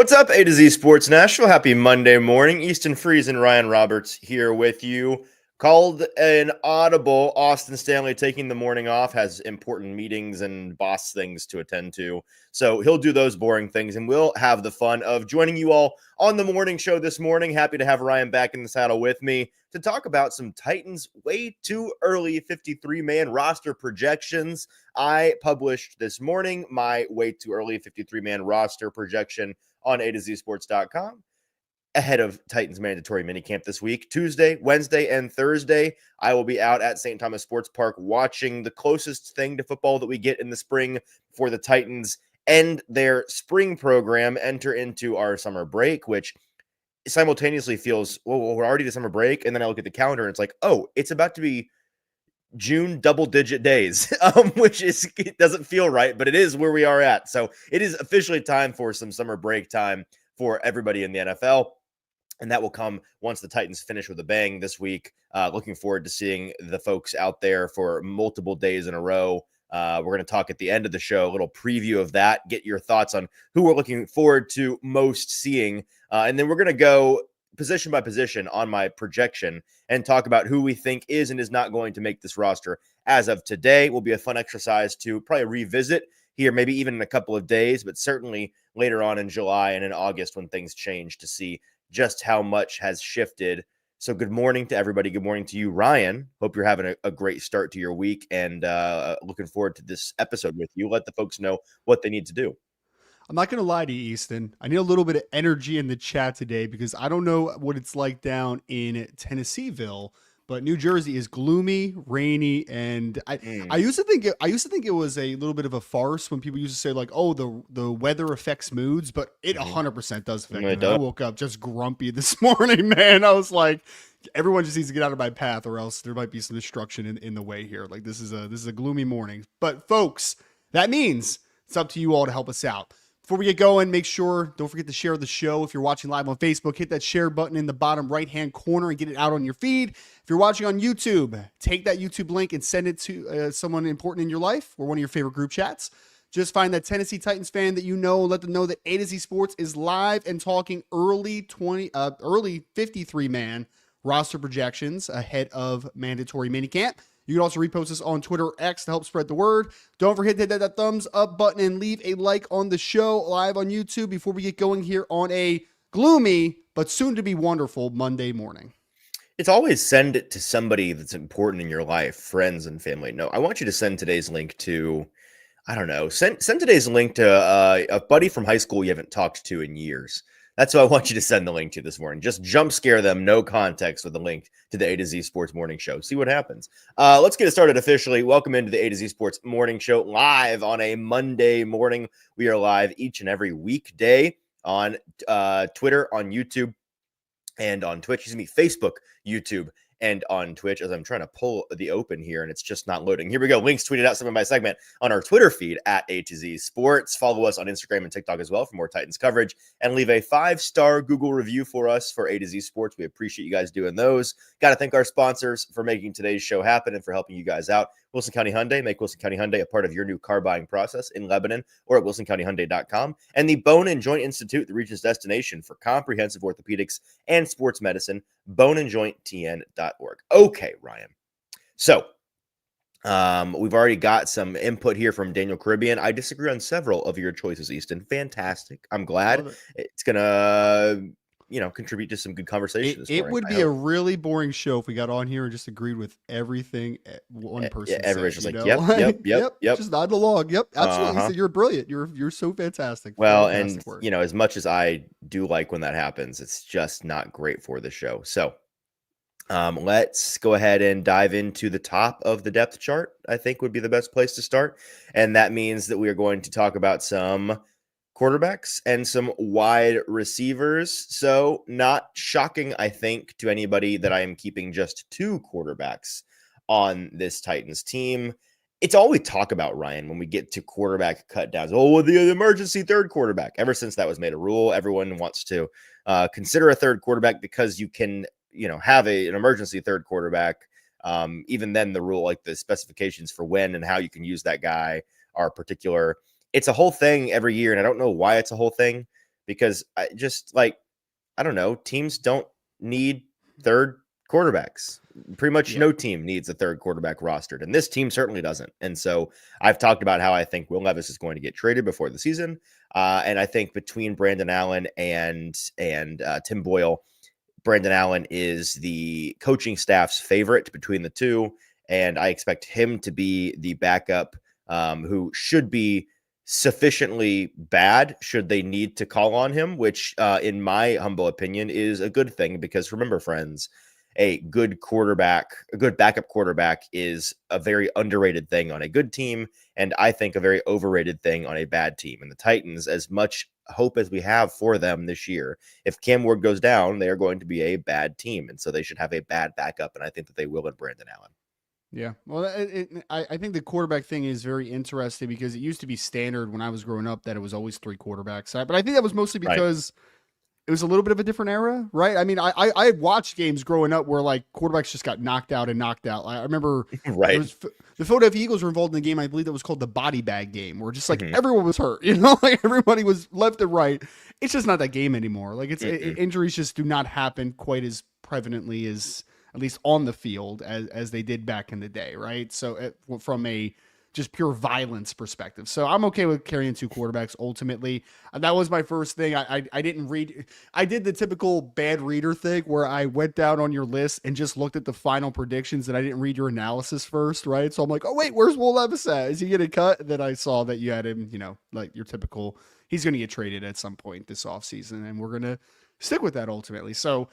What's up, A to Z Sports Nashville? Happy Monday morning. Easton Freeze and Ryan Roberts here with you. Called an audible. Austin Stanley taking the morning off, has important meetings and boss things to attend to. So he'll do those boring things, and we'll have the fun of joining you all on the morning show this morning. Happy to have Ryan back in the saddle with me to talk about some Titans way too early 53-man roster projections. I published this morning my way too early 53-man roster projection on A to Z Sports.com ahead of Titans Mandatory Minicamp this week. Tuesday, Wednesday, and Thursday, I will be out at St. Thomas Sports Park watching the closest thing to football that we get in the spring for the Titans end their spring program, enter into our summer break, which simultaneously feels, well, we're already to summer break. And then I look at the calendar and it's like, oh, it's about to be June double-digit days, which it doesn't feel right, but it is where we are at. So it is officially time for some summer break time for everybody in the NFL. And that will come once the Titans finish with a bang this week. Looking forward to seeing the folks out there for multiple days in a row. We're going to talk at the end of the show, a little preview of that, get your thoughts on who we're looking forward to most seeing. And then we're going to go position by position on my projection and talk about who we think is and is not going to make this roster as of today. Will be a fun exercise to probably revisit here, maybe even in a couple of days, but certainly later on in July and in August when things change, to see just how much has shifted. So good morning to everybody. Good morning to you, Ryan. Hope you're having a great start to your week, and looking forward to this episode with you. Let the folks know what they need to do. I'm not going to lie to you, Easton. I need a little bit of energy in the chat today because I don't know what it's like down in Tennesseeville, but New Jersey is gloomy, rainy, and I used to think it was a little bit of a farce when people used to say like, "Oh, the weather affects moods," but it 100% does affect me. I woke up just grumpy this morning, man. I was like, everyone just needs to get out of my path, or else there might be some destruction in the way here. Like this is a gloomy morning. But folks, that means it's up to you all to help us out. Before we get going, don't forget to share the show. If you're watching live on Facebook, hit that share button in the bottom right-hand corner and get it out on your feed. If you're watching on YouTube, take that YouTube link and send it to someone important in your life or one of your favorite group chats. Just find that Tennessee Titans fan that you know and let them know that A to Z Sports is live and talking early 53-man roster projections ahead of Mandatory Minicamp. You can also repost us on Twitter or X to help spread the word. Don't forget to hit that thumbs up button and leave a like on the show live on YouTube before we get going here on a gloomy but soon to be wonderful Monday morning. It's always send it to somebody that's important in your life, friends and family. No, I want you to send today's link to, I don't know, send today's link to a buddy from high school you haven't talked to in years. That's who I want you to send the link to this morning. Just jump scare them, no context, with a link to the A to Z Sports Morning Show. See what happens. Let's get it started officially. Welcome into the A to Z Sports Morning Show live on a Monday morning. We are live each and every weekday on Twitter, on YouTube, and on Twitch. Facebook, YouTube, and on Twitch, as I'm trying to pull the open here and it's just not loading. Here we go. Links tweeted out segment by segment on our Twitter feed at A to Z Sports. Follow us on Instagram and TikTok as well for more Titans coverage, and leave a 5-star Google review for us for A to Z Sports. We appreciate you guys doing those. Got to thank our sponsors for making today's show happen and for helping you guys out. Wilson County Hyundai. Make Wilson County Hyundai a part of your new car buying process in Lebanon or at wilsoncountyhyundai.com. And the Bone and Joint Institute, the region's destination for comprehensive orthopedics and sports medicine, boneandjointtn.org. Okay, Ryan. So we've already got some input here from Daniel Caribbean. I disagree on several of your choices, Easton. Fantastic. I'm glad it's going to contribute to some good conversation this morning. It would be a really boring show if we got on here and just agreed with everything one person said. Everybody's just like, yep. Just nod along. Yep, absolutely. So you're brilliant. You're so fantastic. Well, fantastic and work. As much as I do like when that happens, it's just not great for the show. So let's go ahead and dive into the top of the depth chart, I think would be the best place to start. And that means that we are going to talk about some quarterbacks and some wide receivers. So not shocking, I think, to anybody that I am keeping just 2 quarterbacks on this Titans team. It's all we talk about, Ryan, when we get to quarterback cut downs. Oh, the emergency third quarterback. Ever since that was made a rule, everyone wants to consider a third quarterback because you can, have an emergency third quarterback. Even then, the rule, like the specifications for when and how you can use that guy are particular. It's a whole thing every year, and I don't know why it's a whole thing, because I don't know, teams don't need third quarterbacks. Pretty much no team needs a third quarterback rostered, and this team certainly doesn't. And so I've talked about how I think Will Levis is going to get traded before the season, and I think between Brandon Allen and Tim Boyle, Brandon Allen is the coaching staff's favorite between the two, and I expect him to be the backup, who should be sufficiently bad should they need to call on him, which, in my humble opinion, is a good thing, because remember, friends, a good backup quarterback is a very underrated thing on a good team, and I think a very overrated thing on a bad team. And the Titans, as much hope as we have for them this year, if Cam Ward goes down, they are going to be a bad team, and so they should have a bad backup, and I think that they will in Brandon Allen. Yeah. Well, I think the quarterback thing is very interesting, because it used to be standard when I was growing up that it was always 3 quarterbacks. But I think that was mostly because it was a little bit of a different era, right? I mean, I watched games growing up where like quarterbacks just got knocked out. I remember the Philadelphia Eagles were involved in the game. I believe that was called the body bag game, where just like everyone was hurt, like everybody was left and right. It's just not that game anymore. Like injuries just do not happen quite as prevalently as, at least on the field, as they did back in the day, right? So from a just pure violence perspective. So I'm okay with carrying 2 quarterbacks ultimately. That was my first thing. I didn't read. I did the typical bad reader thing where I went down on your list and just looked at the final predictions, and I didn't read your analysis first, right? So I'm like, oh wait, where's Will Levis at? Is he getting cut? And then I saw that you had him, like your typical, he's going to get traded at some point this offseason, and we're going to stick with that ultimately. So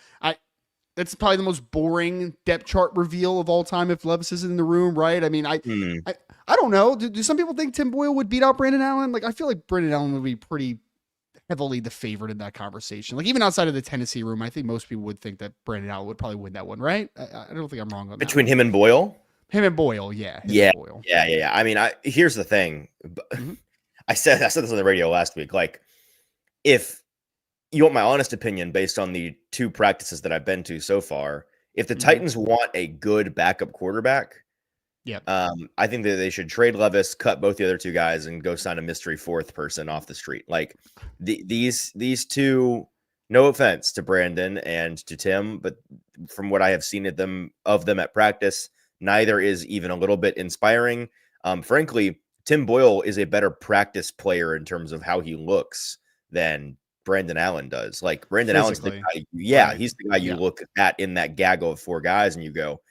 that's probably the most boring depth chart reveal of all time if Levis is in the room, right? I mean, I don't know. Do some people think Tim Boyle would beat out Brandon Allen? Like, I feel like Brandon Allen would be pretty heavily the favorite in that conversation. Like, even outside of the Tennessee room, I think most people would think that Brandon Allen would probably win that one, right? I don't think I'm wrong on that. Between him and Boyle? Him and Boyle, yeah. Yeah. I mean, here's the thing. I said this on the radio last week. Like, if you want my honest opinion based on the 2 practices that I've been to so far, if the Titans want a good backup quarterback, I think that they should trade Levis, cut both the other 2 guys, and go sign a mystery 4th person off the street. Like these 2, no offense to Brandon and to Tim, but from what I have seen of them at practice, neither is even a little bit inspiring. Frankly, Tim Boyle is a better practice player in terms of how he looks than Brandon Allen does. Like Brandon Allen's the guy, he's the guy you look at in that gaggle of 4 guys and you go,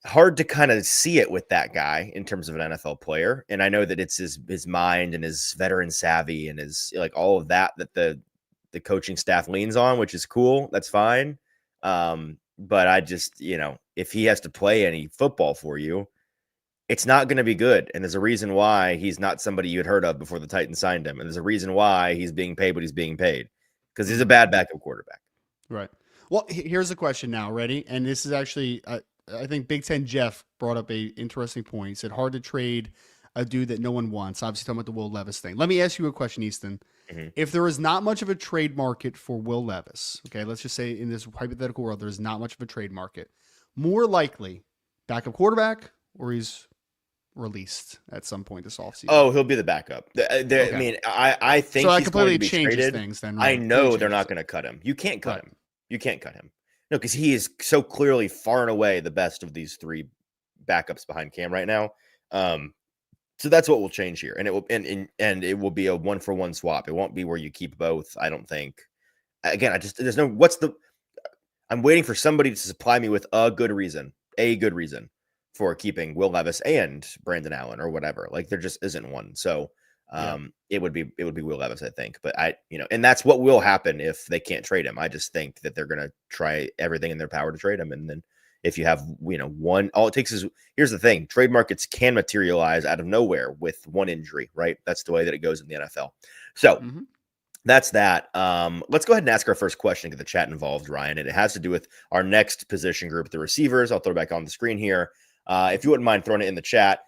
hard to kind of see it with that guy in terms of an NFL player. And I know that it's his mind and his veteran savvy and his like all of that the coaching staff leans on, which is cool. That's fine. But I just, if he has to play any football for you, it's not going to be good. And there's a reason why he's not somebody you had heard of before the Titans signed him. And there's a reason why he's being paid what he's being paid, because he's a bad backup quarterback. Right. Well, here's the question now. Ready? And this is actually, I think Big Ten Jeff brought up a interesting point. He said, hard to trade a dude that no one wants. Obviously talking about the Will Levis thing. Let me ask you a question, Easton. If there is not much of a trade market for Will Levis, okay, let's just say in this hypothetical world, there's not much of a trade market. More likely, backup quarterback, or he's released at some point this offseason? Oh, he'll be the backup. Okay. I mean, I think so he's completely going to be changes traded. Things then, right? I know they're not going to cut him. You can't cut him. You can't cut him. No, because he is so clearly far and away the best of these 3 backups behind Cam right now. So that's what will change here, and it will and it will be a 1-for-1 swap. It won't be where you keep both. I don't think. Again, I'm waiting for somebody to supply me with a good reason for keeping Will Levis and Brandon Allen or whatever. Like there just isn't one. So it would be Will Levis, I think. But and that's what will happen if they can't trade him. I just think that they're going to try everything in their power to trade him. And then if you have, one, all it takes is, here's the thing, trade markets can materialize out of nowhere with one injury, right? That's the way that it goes in the NFL. So that's that. Let's go ahead and ask our first question, get the chat involved, Ryan. And it has to do with our next position group, the receivers. I'll throw it back on the screen here. If you wouldn't mind throwing it in the chat.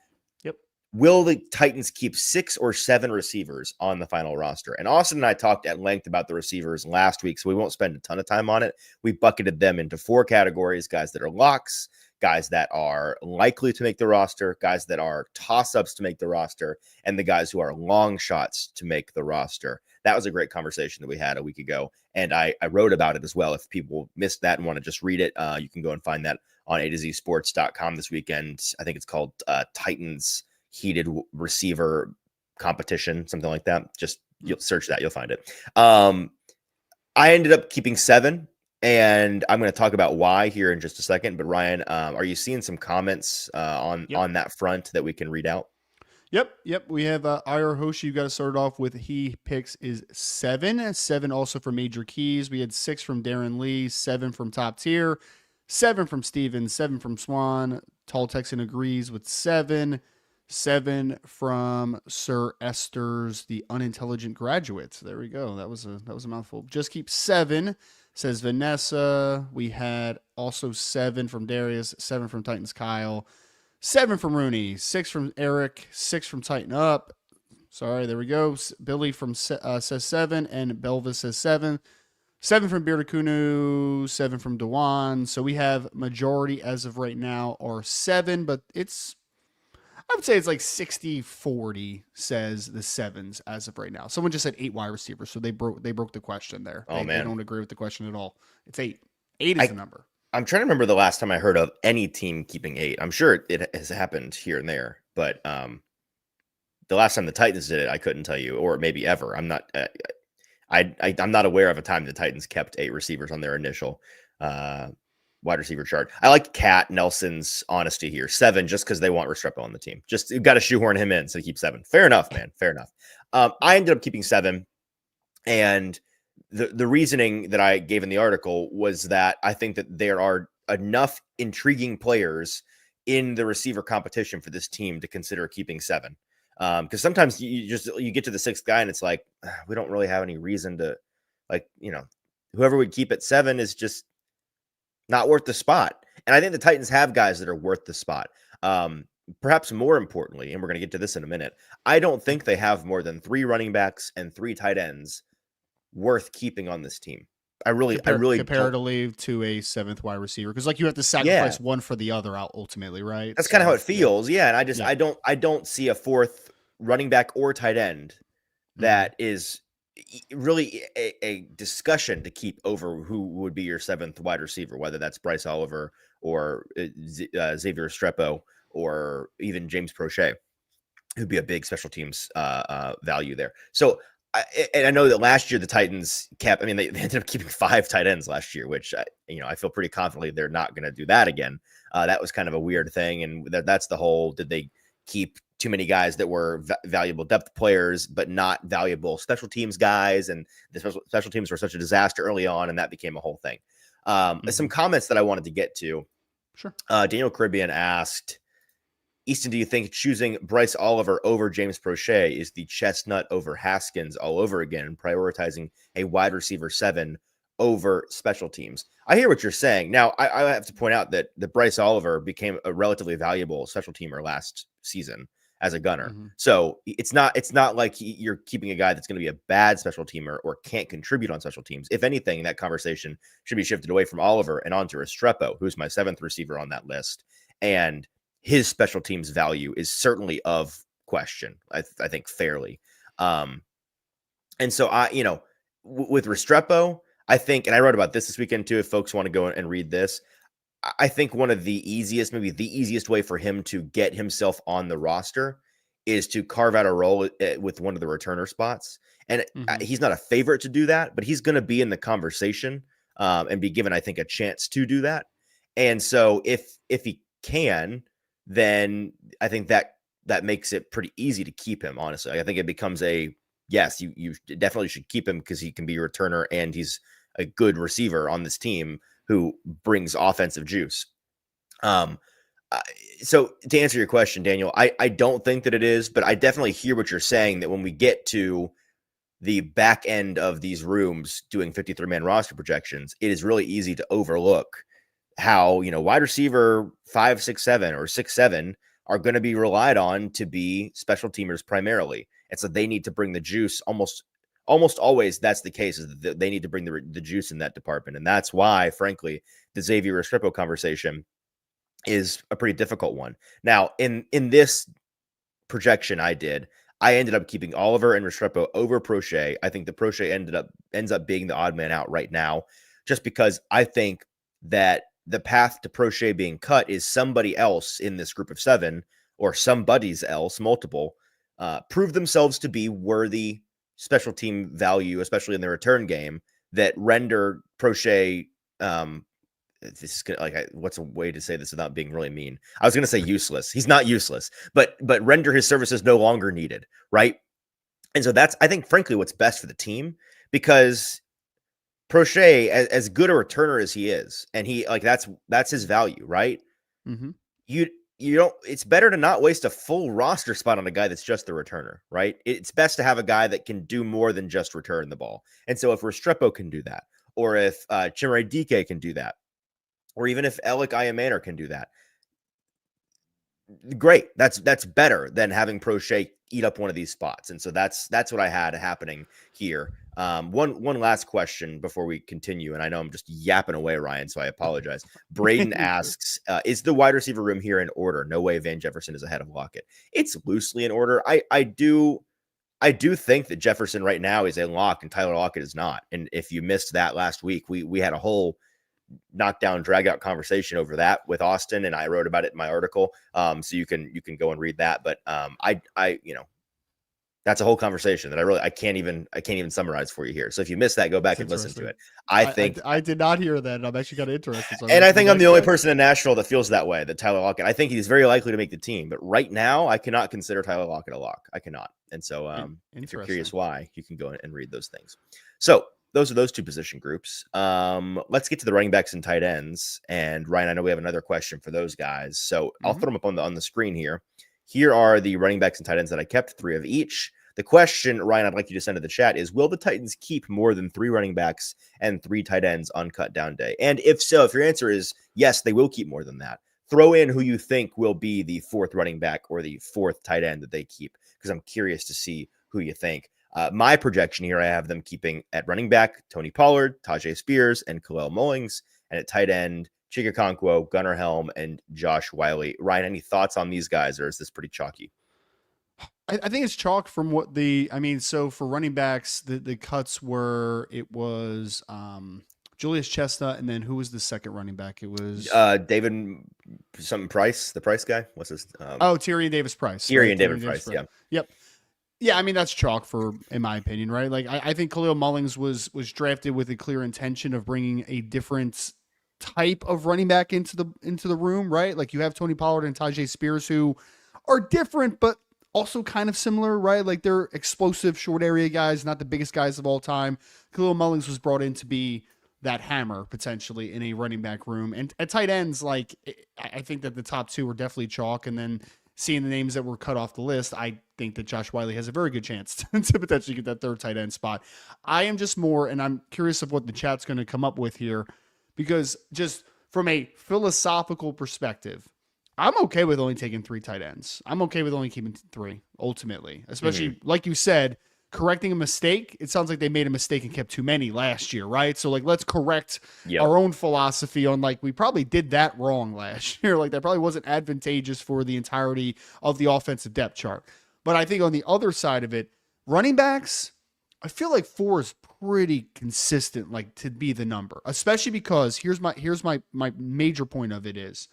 Will the Titans keep 6 or 7 receivers on the final roster? And Austin and I talked at length about the receivers last week, so we won't spend a ton of time on it. We bucketed them into 4 categories: guys that are locks, guys that are likely to make the roster, guys that are toss-ups to make the roster, and the guys who are long shots to make the roster. That was a great conversation that we had a week ago, and I wrote about it as well. If people missed that and want to just read it, you can go and find that on A2ZSports.com this weekend. I think it's called Titans Heated Receiver Competition, something like that. Just you'll search that, you'll find it. I ended up keeping 7, and I'm going to talk about why here in just a second. But Ryan, are you seeing some comments on that front that we can read out? Yep. We have Ira Hoshi. You got to start off with he picks is 7. 7 also from Major Keys. We had 6 from Darren Lee, 7 from Top Tier, 7 from Steven, 7 from Swan. Tall Texan agrees with 7. 7 from Sir Esther's The Unintelligent Graduates. There we go. That was a mouthful. Just keep 7, says Vanessa. We had also 7 from Darius, 7 from Titans Kyle, 7 from Rooney, 6 from Eric, 6 from Tighten Up. Sorry, there we go. Billy says 7, and Belvis says 7. 7 from Beardakunu, 7 from Dewan. So we have majority as of right now are 7, but I would say it's like 60-40 says the 7s as of right now. Someone just said 8 wide receivers, so they broke the question there. They don't agree with the question at all. It's 8. 8 is the number. I'm trying to remember the last time I heard of any team keeping 8. I'm sure it has happened here and there, but the last time the Titans did it, I couldn't tell you, or maybe ever. I'm not aware of a time the Titans kept 8 receivers on their initial wide receiver chart. I like Cat Nelson's honesty here. 7, just because they want Restrepo on the team. Just you've got to shoehorn him in, so keep 7. Fair enough, man. Fair enough. I ended up keeping 7, and the reasoning that I gave in the article was that I think that there are enough intriguing players in the receiver competition for this team to consider keeping 7. Because sometimes you get to the 6th guy and it's like, we don't really have any reason to, whoever would keep at 7 is just not worth the spot. And I think the Titans have guys that are worth the spot. Perhaps more importantly, and we're going to get to this in a minute, I don't think they have more than 3 running backs and 3 tight ends worth keeping on this team. I really comparatively to a 7th wide receiver, because like you have to sacrifice one for the other out ultimately, right? That's kind of how it feels. Yeah. And I don't see a 4th running back or tight end that is really a discussion to keep over who would be your 7th wide receiver, whether that's Bryce Oliver or Xavier Restrepo or even James Prochet, who'd be a big special teams value there. So I know that last year the Titans kept, they ended up keeping 5 tight ends last year, which I feel pretty confidently they're not going to do that again. That was kind of a weird thing. And that's the whole, did they keep too many guys that were valuable depth players, but not valuable special teams guys? And the special teams were such a disaster early on, and that became a whole thing. Some comments that I wanted to get to. Sure. Daniel Caribbean asked, Easton, do you think choosing Bryce Oliver over James Prochet is the chestnut over Haskins all over again, prioritizing a wide receiver 7 over special teams? I hear what you're saying. Now, I have to point out that Bryce Oliver became a relatively valuable special teamer last season as a gunner. So it's not like you're keeping a guy that's going to be a bad special teamer or can't contribute on special teams. If anything, that conversation should be shifted away from Oliver and onto Restrepo, who's my 7th receiver on that list. And his special teams value is certainly of question, I think fairly. And so with Restrepo, I think, and I wrote about this weekend too, if folks want to go and read this, I think one of the easiest, maybe the easiest way for him to get himself on the roster is to carve out a role with one of the returner spots. And he's not a favorite to do that, but he's going to be in the conversation and be given, I think, a chance to do that. And so if he can, then I think that makes it pretty easy to keep him, honestly. I think it becomes yes, you definitely should keep him because he can be a returner and he's a good receiver on this team who brings offensive juice. So to answer your question, Daniel, I don't think that it is, but I definitely hear what you're saying, that when we get to the back end of these rooms doing 53-man roster projections, it is really easy to overlook how, wide receiver 5, 6, 7 or 6, 7 are going to be relied on to be special teamers primarily. And so they need to bring the juice. Almost always that's the case, is that they need to bring the juice in that department. And that's why, frankly, the Xavier Restrepo conversation is a pretty difficult one. Now, in this projection I ended up keeping Oliver and Restrepo over Prochet. I think the Prochet ends up being the odd man out right now, just because I think that the path to Prochet being cut is somebody else in this group of 7, or somebody's else, multiple, prove themselves to be worthy special team value, especially in the return game, that render Prochet this is like, what's a way to say this without being really mean? I was going to say useless. He's not useless, but render his services no longer needed, right? And so that's, I think, frankly, what's best for the team, because Prochet, as good a returner as he is, and he like that's his value, right? Mm-hmm. You don't. It's better to not waste a full roster spot on a guy that's just the returner, right? It's best to have a guy that can do more than just return the ball. And so if Restrepo can do that, or if Chimere Dike can do that, or even if Alec Iamaner can do that, great. That's better than having Prochet eat up one of these spots. And so that's what I had happening here. One last question before we continue, and I know I'm just yapping away, Ryan, so I apologize. Braden asks, is the wide receiver room here in order? No way Van Jefferson is ahead of Lockett. It's loosely in order. I do think that Jefferson right now is a lock and Tyler Lockett is not. And if you missed that last week, we had a whole knockdown drag out conversation over that with Austin, and I wrote about it in my article. So you can go and read that. But I that's a whole conversation that I can't even summarize for you here. So if you missed that, go back and listen to it. I think I did not hear that, and I'm actually kind of interested. So and I think I'm the only person in Nashville that feels that way, that Tyler Lockett. I think he's very likely to make the team, but right now I cannot consider Tyler Lockett a lock. I cannot. And so if you're curious why, you can go and read those things. So those are those two position groups. Let's get to the running backs and tight ends. And Ryan, I know we have another question for those guys. So I'll throw them up on the screen here. Here are the running backs and tight ends that I kept, 3 of each. The question, Ryan, I'd like you to send to the chat is, will the Titans keep more than 3 running backs and 3 tight ends on cut down day? And if so, if your answer is yes, they will keep more than that, throw in who you think will be the 4th running back or the 4th tight end that they keep, because I'm curious to see who you think. My projection here, I have them keeping at running back Tony Pollard, Tajay Spears, and Khalil Mullings, and at tight end Chig Okonkwo, Gunnar Helm, and Josh Wiley. Ryan, any thoughts on these guys, or is this pretty chalky? I think it's chalk from what so for running backs, the cuts were, it was Julius Chestnut, and then who was the second running back? It was David something Price, the Price guy. What's his? Tyrion Davis Price. Tyrion David Price. Yeah. Yep. Yeah, I mean, that's chalk in my opinion, right? Like, I think Khalil Mullings was drafted with a clear intention of bringing a different type of running back into the room, right? Like, you have Tony Pollard and Tajay Spears, who are different, but also kind of similar, right? Like, they're explosive short area guys, not the biggest guys of all time. Khalil Mullings was brought in to be that hammer potentially in a running back room. And at tight ends, like, I think that the top 2 were definitely chalk. And then seeing the names that were cut off the list, I think that Josh Wiley has a very good chance to potentially get that 3rd tight end spot. I am just more, and I'm curious of what the chat's going to come up with here, because just from a philosophical perspective, I'm okay with only taking 3 tight ends. I'm okay with only keeping 3 ultimately, especially like you said, correcting a mistake. It sounds like they made a mistake and kept too many last year, right? So, like, let's correct our own philosophy on, like, we probably did that wrong last year. Like, that probably wasn't advantageous for the entirety of the offensive depth chart. But I think on the other side of it, running backs, I feel like 4 is pretty consistent, like, to be the number, especially because here's my major point of it is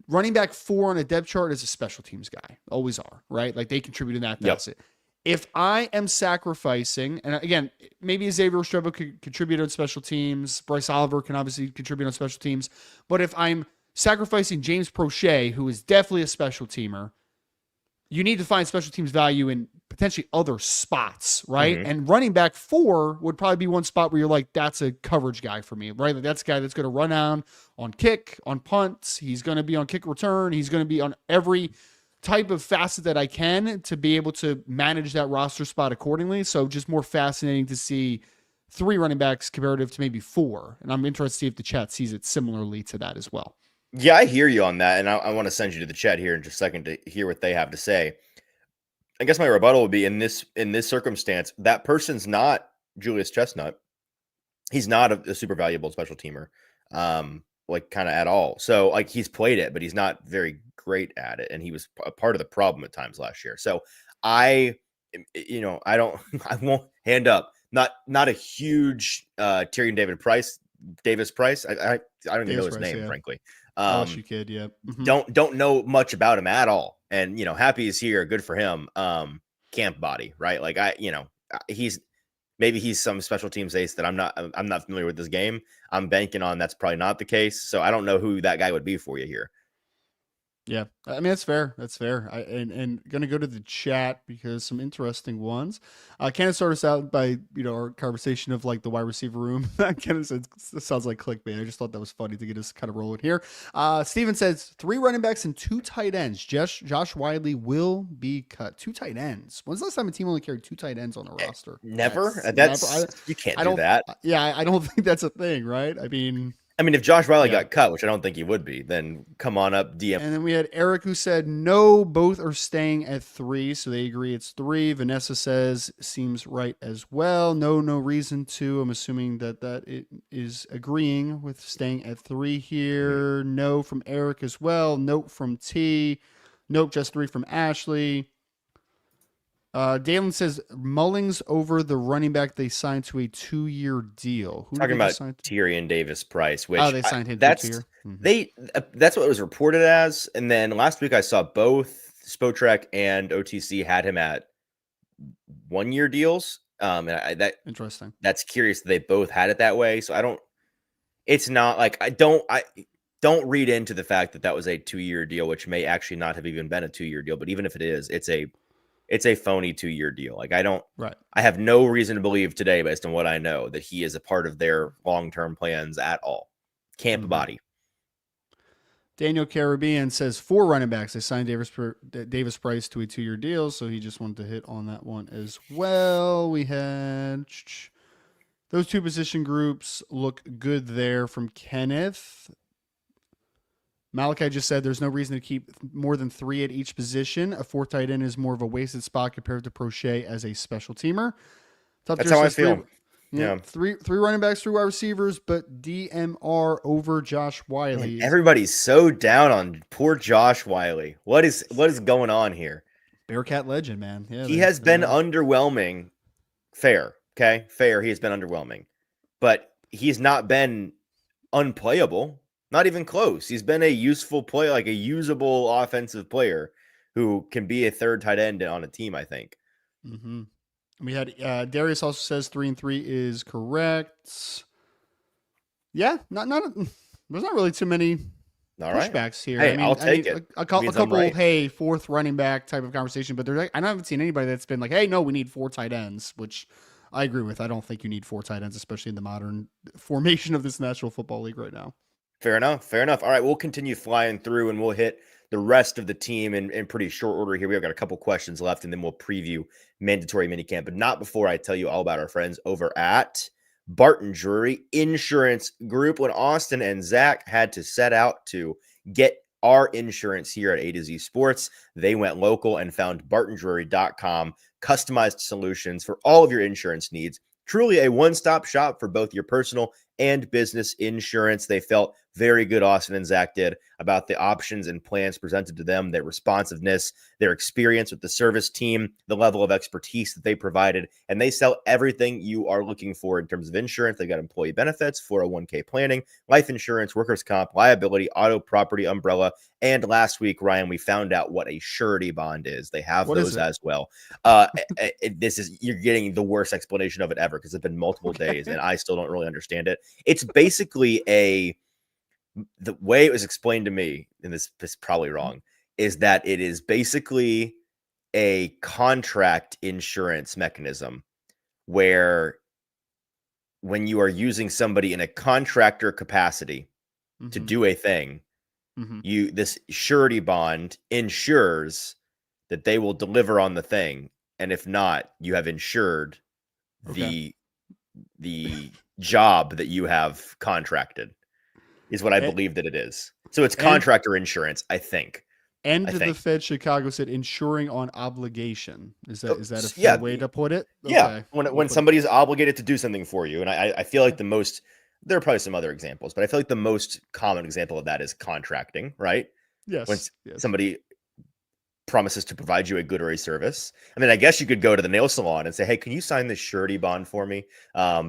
running back 4 on a depth chart is a special teams guy. Always are, right? Like, they contribute in that. That's it. If I am sacrificing, and again, maybe Xavier Restrepo could contribute on special teams, Bryce Oliver can obviously contribute on special teams, but if I'm sacrificing James Prochet, who is definitely a special teamer, you need to find special teams value in potentially other spots, right? And running back 4 would probably be one spot where you're like, that's a coverage guy for me, right? Like, that's a guy that's going to run down on kick, on punts. He's going to be on kick return. He's going to be on every type of facet that I can to be able to manage that roster spot accordingly. So just more fascinating to see 3 running backs comparative to maybe 4. And I'm interested to see if the chat sees it similarly to that as well. Yeah, I hear you on that. And I want to send you to the chat here in just a second to hear what they have to say. I guess my rebuttal would be, in this circumstance, that person's not Julius Chestnut. He's not a super valuable special teamer. like kind of at all. So like he's played it, but he's not very great at it, and he was a part of the problem at times last year. So I, I don't, I won't hand up. Not a huge Tyrion Davis Price. I don't even know his name, yeah. frankly. LSU kid, yeah. Don't know much about him at all. And happy he's here, good for him. Camp body, right? Like he's some special teams ace that I'm not familiar with this game. I'm banking on that's probably not the case. So I don't know who that guy would be for you here. Yeah, I mean that's fair. That's fair. And gonna go to the chat because some interesting ones. Kenneth started us out by our conversation of like the wide receiver room. Kenneth said it sounds like clickbait. I just thought that was funny to get us kind of rolling here. Steven says 3 running backs and 2 tight ends. Josh Wiley will be cut. 2 tight ends. When's the last time a team only carried 2 tight ends on a roster? Never. You can't do that. Yeah, I don't think that's a thing, right? I mean, if Josh Wiley got cut, which I don't think he would be, then come on up, DM. And then we had Eric who said, no, both are staying at 3. So they agree it's 3. Vanessa says, seems right as well. No reason to. I'm assuming that it is agreeing with staying at 3 here. No from Eric as well. Nope from T. Nope, just 3 from Ashley. Dalen says Mullings over the running back they signed to a 2-year deal. Who talking about Tyrion Davis Price, which they signed him that's 2 year. That's what it was reported as. And then last week I saw both Spotrac and OTC had him at 1-year deals. And interesting. That's curious that they both had it that way. So it's not like I don't read into the fact that was a 2-year deal, which may actually not have even been a 2-year deal. But even if it is, it's a phony 2-year deal. Like I have no reason to believe today, based on what I know, that he is a part of their long-term plans at all. Camp body. Daniel Caribbean says 4 running backs. They signed Davis Price to a 2-year deal, so he just wanted to hit on that one as well. We had those 2 position groups look good there from Kenneth. Malachi just said there's no reason to keep more than 3 at each position. A 4th tight end is more of a wasted spot compared to Prochet as a special teamer. That's how I feel. Yeah. 3 running backs, 3 wide receivers, but DMR over Josh Wiley. Man, everybody's so down on poor Josh Wiley. What is going on here? Bearcat legend, man. Yeah, he has been underwhelming. Fair. Okay. Fair. He has been underwhelming, but he's not been unplayable. Not even close. He's been a useful player, like a usable offensive player who can be a 3rd tight end on a team, I think. Mm-hmm. We had Darius also says 3 and 3 is correct. Yeah, not there's not really too many pushbacks here. Hey, I'll take it. A couple, 4th running back type of conversation, but I haven't seen anybody that's been like, hey, no, we need 4 tight ends, which I agree with. I don't think you need 4 tight ends, especially in the modern formation of this National Football League right now. Fair enough. All right, we'll continue flying through and we'll hit the rest of the team in pretty short order here. We've got a couple questions left and then we'll preview Mandatory Minicamp, but not before I tell you all about our friends over at Barton Drury Insurance Group. When Austin and Zach had to set out to get our insurance here at A to Z Sports, they went local and found bartondrury.com, customized solutions for all of your insurance needs. Truly a one-stop shop for both your personal and business insurance. They felt very good, Austin and Zach did, about the options and plans presented to them, their responsiveness, their experience with the service team, the level of expertise that they provided, and they sell everything you are looking for in terms of insurance. They've got employee benefits, 401k planning, life insurance, workers' comp, liability, auto, property, umbrella, and last week, Ryan, we found out what a surety bond is. They have those as well. You're getting the worst explanation of it ever because it's been multiple days and I still don't really understand it. It's basically the way it was explained to me, and this is probably wrong, is that it is basically a contract insurance mechanism where when you are using somebody in a contractor capacity to do a thing, this surety bond ensures that they will deliver on the thing, and if not, you have insured the job that you have contracted. Is what I believe that it is. So it's contractor insurance, I think. And the Fed Chicago said insuring on obligation. Is that a fair way to put it? Okay. Yeah. When somebody is obligated to do something for you, and I feel like the most There are probably some other examples, but I feel like the most common example of that is contracting, right? When Yes. Yes. somebody promises to provide you a good or a service. I mean, I guess you could go to the nail salon and say, "Hey, can you sign this surety bond for me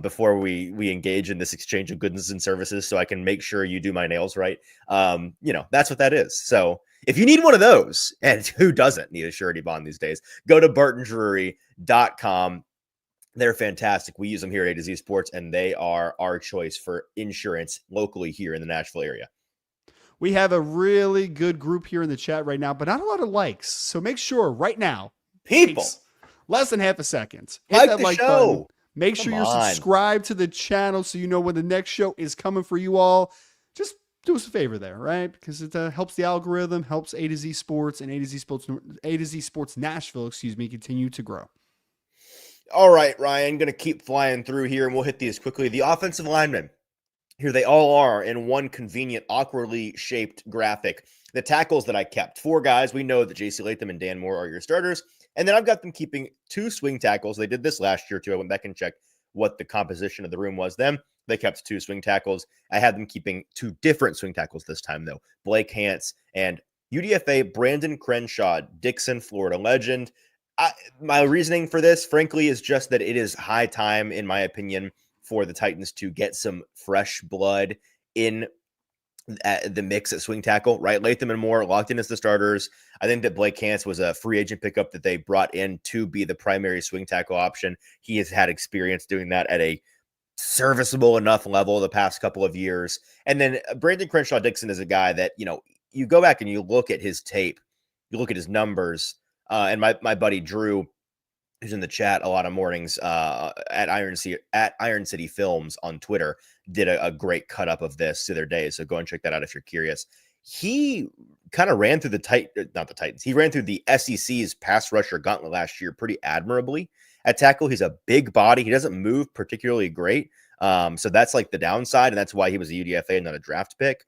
before we engage in this exchange of goods and services, so I can make sure you do my nails right?" That's what that is. So if you need one of those, and who doesn't need a surety bond these days, go to bartondrury.com. They're fantastic. We use them here at A to Z Sports, and they are our choice for insurance locally here in the Nashville area. We have a really good group here in the chat right now, but not a lot of likes. So make sure right now, People, takes less than half a second. Hit like that the like show. button. Make Come sure you're on. subscribed to the channel so you know when the next show is coming for you all. Just do us a favor there, right? Because it helps the algorithm, helps A to Z Sports and A to Z Sports Nashville, continue to grow. All right, Ryan, going to keep flying through here, and we'll hit these quickly. The offensive linemen. Here they all are in one convenient, awkwardly shaped graphic. The tackles that I kept, 4 guys. We know that J.C. Latham and Dan Moore are your starters. And then I've got them keeping 2 swing tackles. They did this last year, too. I went back and checked what the composition of the room was then. They kept 2 swing tackles. I had them keeping 2 different swing tackles this time, though. Blake Hance and UDFA Brandon Crenshaw, Dixon, Florida legend. My reasoning for this, frankly, is just that it is high time, in my opinion, for the Titans to get some fresh blood in the mix at swing tackle, right? Latham and Moore locked in as the starters. I think that Blake Hance was a free agent pickup that they brought in to be the primary swing tackle option. He has had experience doing that at a serviceable enough level the past couple of years. And then Brandon Crenshaw Dixon is a guy that, you go back and you look at his tape, you look at his numbers, and my buddy Drew, who's in the chat a lot of mornings at Iron City Films on Twitter, did a great cut up of this the other day. So go and check that out if you're curious. He kind of ran through not the Titans. He ran through the SEC's pass rusher gauntlet last year pretty admirably at tackle. He's a big body. He doesn't move particularly great. So that's like the downside. And that's why he was a UDFA and not a draft pick.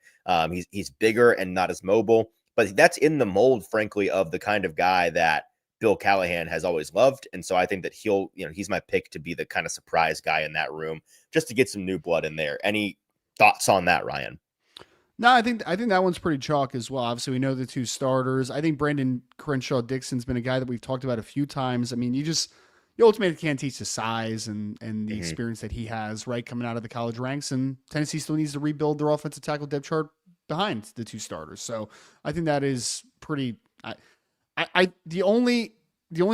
He's bigger and not as mobile, but that's in the mold, frankly, of the kind of guy that Bill Callahan has always loved. And so I think that he's my pick to be the kind of surprise guy in that room, just to get some new blood in there. Any thoughts on that, Ryan? No, I think that one's pretty chalk as well. Obviously, we know the 2 starters. I think Brandon Crenshaw Dixon's been a guy that we've talked about a few times. I mean, you ultimately can't teach the size and the experience that he has, right, coming out of the college ranks. And Tennessee still needs to rebuild their offensive tackle depth chart behind the 2 starters. So I think that is pretty. The only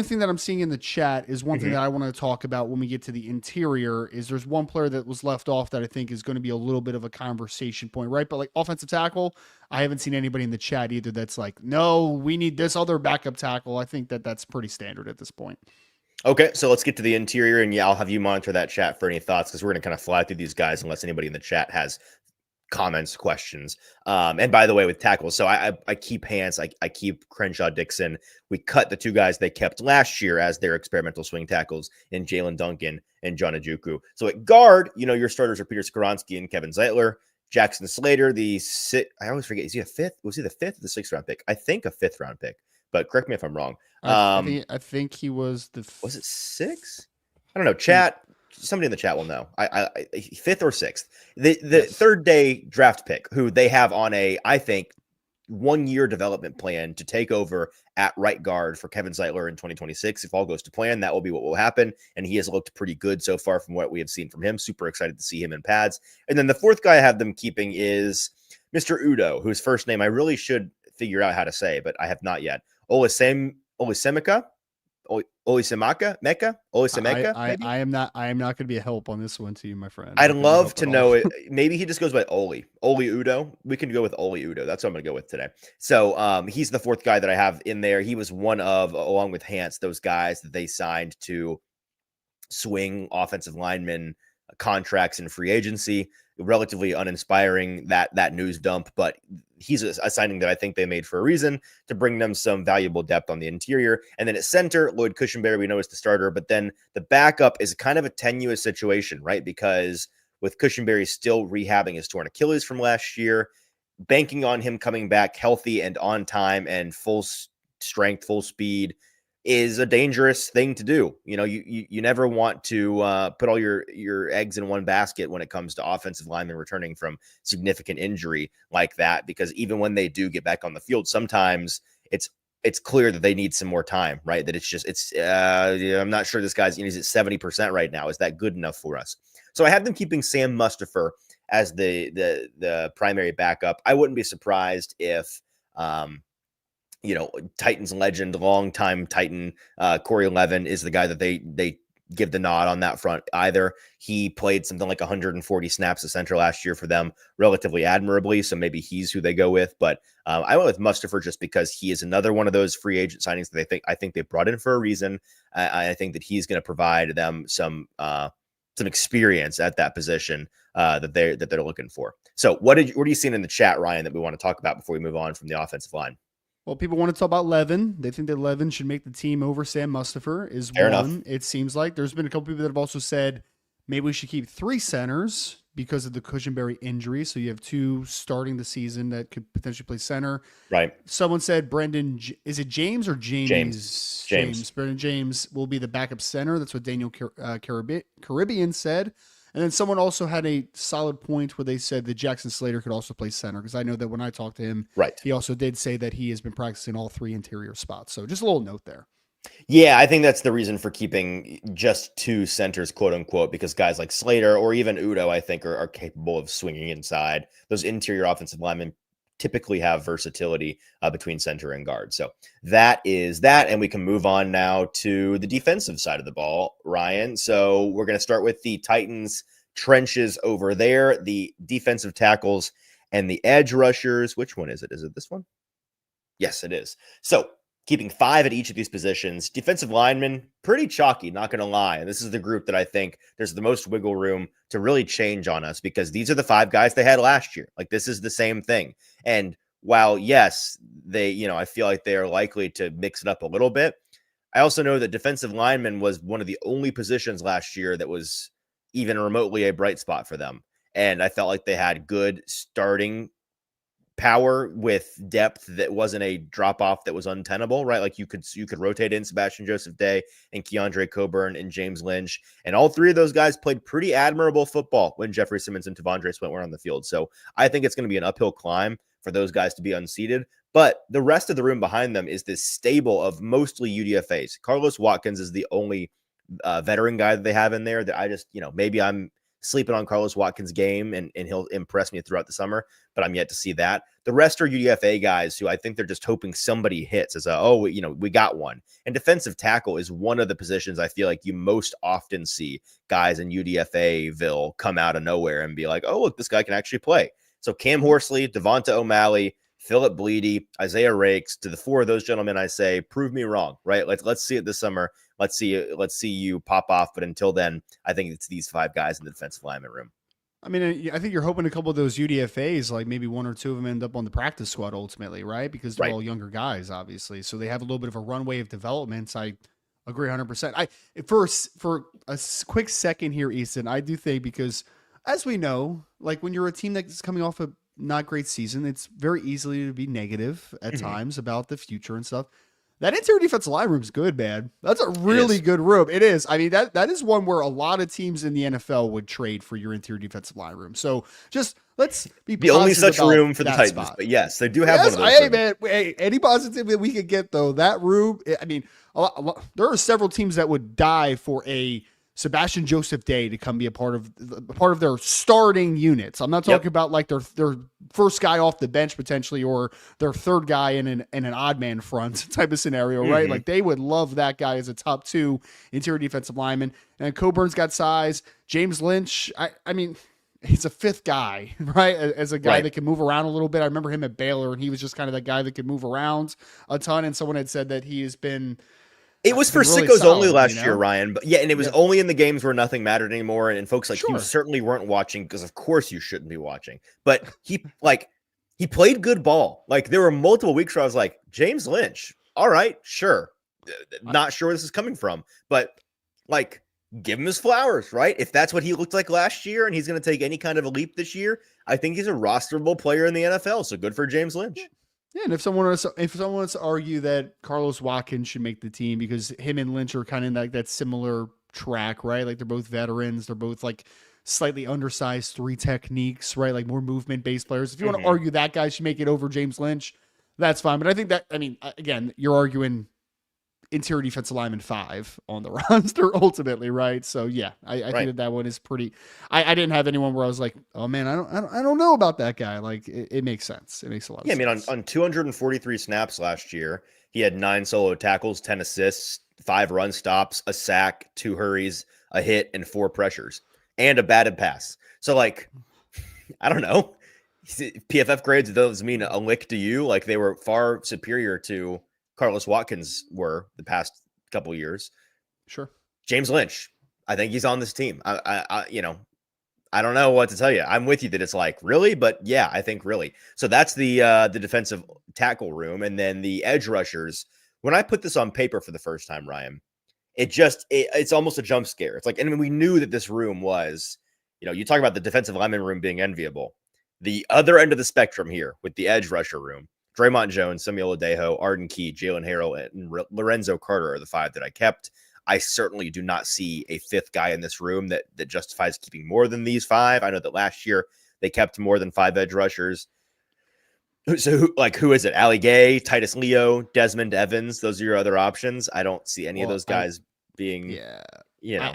thing that I'm seeing in the chat is one thing that I want to talk about when we get to the interior is there's one player that was left off that I think is going to be a little bit of a conversation point, right? But like offensive tackle, I haven't seen anybody in the chat either that's like, no, we need this other backup tackle. I think that's pretty standard at this point. Okay, so let's get to the interior, and I'll have you monitor that chat for any thoughts, because we're going to kind of fly through these guys unless anybody in the chat has comments, questions. And by the way, with tackles, so I keep Hance, I keep Crenshaw Dixon. We cut the 2 guys they kept last year as their experimental swing tackles in Jalen Duncan and John Ojukwu. So at guard, your starters are Peter Skoronski and Kevin Zeitler. Jackson Slater, I always forget, is he a 5th? Was he the 5th or the 6th round pick? I think a 5th round pick, but correct me if I'm wrong. I think he was was it 6? I don't know. Chat. Somebody in the chat will know. I 5th or 6th. The yes. 3rd day draft pick, who they have on I think 1-year development plan to take over at right guard for Kevin Zeitler in 2026. If all goes to plan, that will be what will happen. And he has looked pretty good so far from what we have seen from him. Super excited to see him in pads. And then the 4th guy I have them keeping is Mr. Udo, whose first name I really should figure out how to say, but I have not yet. Olisemeka. Olisemeka? I am not going to be a help on this one to you, my friend. I'd love to know it. Maybe he just goes by Oli Udo. We can go with Oli Udo. That's what I'm going to go with today. So he's the 4th guy that I have in there. He was one of, along with Hance, those guys that they signed to swing offensive linemen contracts in free agency. Relatively uninspiring, that news dump, but he's a signing that I think they made for a reason, to bring them some valuable depth on the interior. And then at center, Lloyd Cushenberry, we know, is the starter, but then the backup is kind of a tenuous situation, right? Because with Cushenberry still rehabbing his torn Achilles from last year, banking on him coming back healthy and on time and full strength, full speed is a dangerous thing to do. You never want to put all your eggs in one basket when it comes to offensive linemen returning from significant injury like that, because even when they do get back on the field, sometimes it's clear that they need some more time, right? That I'm not sure this guy's, he's at 70% right now. Is that good enough for us? So I have them keeping Sam Mustipher as the primary backup. I wouldn't be surprised if, Titans legend, longtime Titan, Corey Levin is the guy that they give the nod on that front either. He played something like 140 snaps at center last year for them relatively admirably, so maybe he's who they go with. But I went with Mustipher just because he is another one of those free agent signings that I think they brought in for a reason. I think that he's going to provide them some experience at that position that they're looking for. So what are you seeing in the chat, Ryan, that we want to talk about before we move on from the offensive line? Well, people want to talk about Levin. They think that Levin should make the team over Sam Mustipher is Fair one. enough. It seems like there's been a couple people that have also said maybe we should keep 3 centers because of the Cushenberry injury. So you have 2 starting the season that could potentially play center. Right. Someone said Brendan, is it James or James? James. Brendan James will be the backup center. That's what Daniel Caribbean said. And then someone also had a solid point where they said that Jackson Slater could also play center, because I know that when I talked to him, right, he also did say that he has been practicing all 3 interior spots. So just a little note there. Yeah, I think that's the reason for keeping just 2 centers, quote unquote, because guys like Slater or even Udo, I think, are capable of swinging inside. Those interior offensive linemen typically have versatility between center and guard. So that is that. And we can move on now to the defensive side of the ball, Ryan. So we're going to start with the Titans trenches over there, the defensive tackles and the edge rushers. Which one is it? Is it this one? Yes, it is. So keeping 5 at each of these positions. Defensive linemen, pretty chalky, not going to lie. And this is the group that I think there's the most wiggle room to really change on us, because these are the 5 guys they had last year. Like, this is the same thing. And while, yes, I feel like they are likely to mix it up a little bit, I also know that defensive lineman was one of the only positions last year that was even remotely a bright spot for them. And I felt like they had good starting power with depth that wasn't a drop off that was untenable, right? Like you could rotate in Sebastian Joseph Day and Keandre Coburn and James Lynch, and all 3 of those guys played pretty admirable football when Jeffrey Simmons and Tavondre Sweat were on the field. So I think it's going to be an uphill climb for those guys to be unseated. But the rest of the room behind them is this stable of mostly UDFAs. Carlos Watkins is the only veteran guy that they have in there that I just, maybe I'm sleeping on Carlos Watkins' game and he'll impress me throughout the summer, but I'm yet to see that. The rest are UDFA guys who I think they're just hoping somebody hits as we got one. And defensive tackle is one of the positions I feel like you most often see guys in UDFA-ville come out of nowhere and be like, oh, look, this guy can actually play. So Cam Horsley, Devonta O'Malley, Philip Bleedy, Isaiah Rakes, to the 4 of those gentlemen, I say, prove me wrong, right? Let's see it this summer. Let's see you pop off. But until then, I think it's these 5 guys in the defensive lineman room. I mean, I think you're hoping a couple of those UDFAs, like maybe 1 or 2 of them end up on the practice squad ultimately, right? Because they're all younger guys, obviously. So they have a little bit of a runway of development. I agree 100%. For a quick second here, Easton, I do think, because as we know, like when you're a team that's coming off a not great season, it's very easily to be negative at times about the future and stuff. That interior defensive line room is good, man. That's a really good room. It is. I mean, that is one where a lot of teams in the NFL would trade for your interior defensive line room. So just let's be the only such room for the Titans. Spot. But yes, they do have one of those. Hey, man, any positivity that we could get, though, that room, I mean, there are several teams that would die for a Sebastian Joseph Day to come be a part of their starting units. I'm not talking about like their first guy off the bench potentially, or their 3rd guy in an odd man front type of scenario, right? Like they would love that guy as a top 2 interior defensive lineman. And Coburn's got size. James Lynch, I mean, he's a 5th guy, right? As a guy that can move around a little bit. I remember him at Baylor, and he was just kind of that guy that could move around a ton. And someone had said that he has been. It was for really sickos solid, only last year, Ryan. But yeah, and it was only in the games where nothing mattered anymore. And folks like you certainly weren't watching, because of course you shouldn't be watching. But he played good ball. Like there were multiple weeks where I was like, James Lynch, all right, sure. Not sure where this is coming from, but like give him his flowers, right? If that's what he looked like last year and he's going to take any kind of a leap this year, I think he's a rosterable player in the NFL. So good for James Lynch. Yeah, and if someone wants to argue that Carlos Watkins should make the team because him and Lynch are kind of like that similar track, right? Like they're both veterans, they're both like slightly undersized three techniques, right? Like more movement based players. If you want to Hmm. argue that guy should make it over James Lynch, that's fine. But I think that I mean, again, you're arguing interior defensive lineman 5 on the roster ultimately, right? So yeah, I think Right. that one is pretty. I didn't have anyone where I was like, oh man, I don't know about that guy. Like it makes sense. It makes a lot of Yeah, I mean, sense. on 243 snaps last year, he had 9 solo tackles, 10 assists, 5 run stops, a sack, 2 hurries, a hit, and 4 pressures, and a batted pass. So, like, I don't know. PFF grades, those mean a lick to you. Like, they were far superior to Carlos Watkins were the past couple years. Sure. James Lynch, I think he's on this team. I don't know what to tell you. I'm with you that it's like really, but yeah, I think really. So that's the defensive tackle room, and then the edge rushers. When I put this on paper for the first time, Ryan, it's almost a jump scare. It's like, and we knew that this room was, you talk about the defensive lineman room being enviable. The other end of the spectrum here with the edge rusher room, Dre'Mont Jones, Samuel Adejo, Arden Key, Jalen Harrell, and Lorenzo Carter are the 5 that I kept. I certainly do not see a 5th guy in this room that justifies keeping more than these 5. I know that last year they kept more than 5 edge rushers. So who is it? Ali Gay, Titus Leo, Desmond Evans. Those are your other options. I don't see any of Well, those guys being, yeah, you know,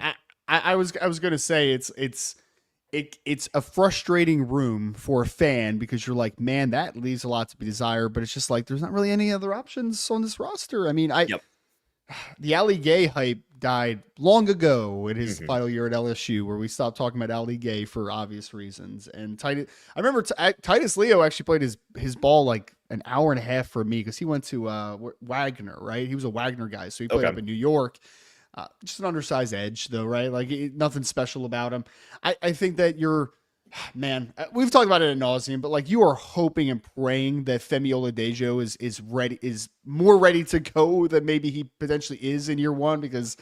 I was gonna say it's a frustrating room for a fan because you're like, man, that leaves a lot to be desired. But it's just like there's not really any other options on this roster. I mean, yep. the Ali Gay hype died long ago in his Mm-hmm. final year at LSU, where we stopped talking about Ali Gay for obvious reasons. And Titus, I remember Titus Leo actually played his ball like an hour and a half for me because he went to Wagner, right? He was a Wagner guy, so he played Okay. up in New York. Just an undersized edge, though, right? Like nothing special about him. I think that you're man, we've talked about it ad nauseum, but like you are hoping and praying that Femi Oladejo is ready, is more ready to go than maybe he potentially is in year one because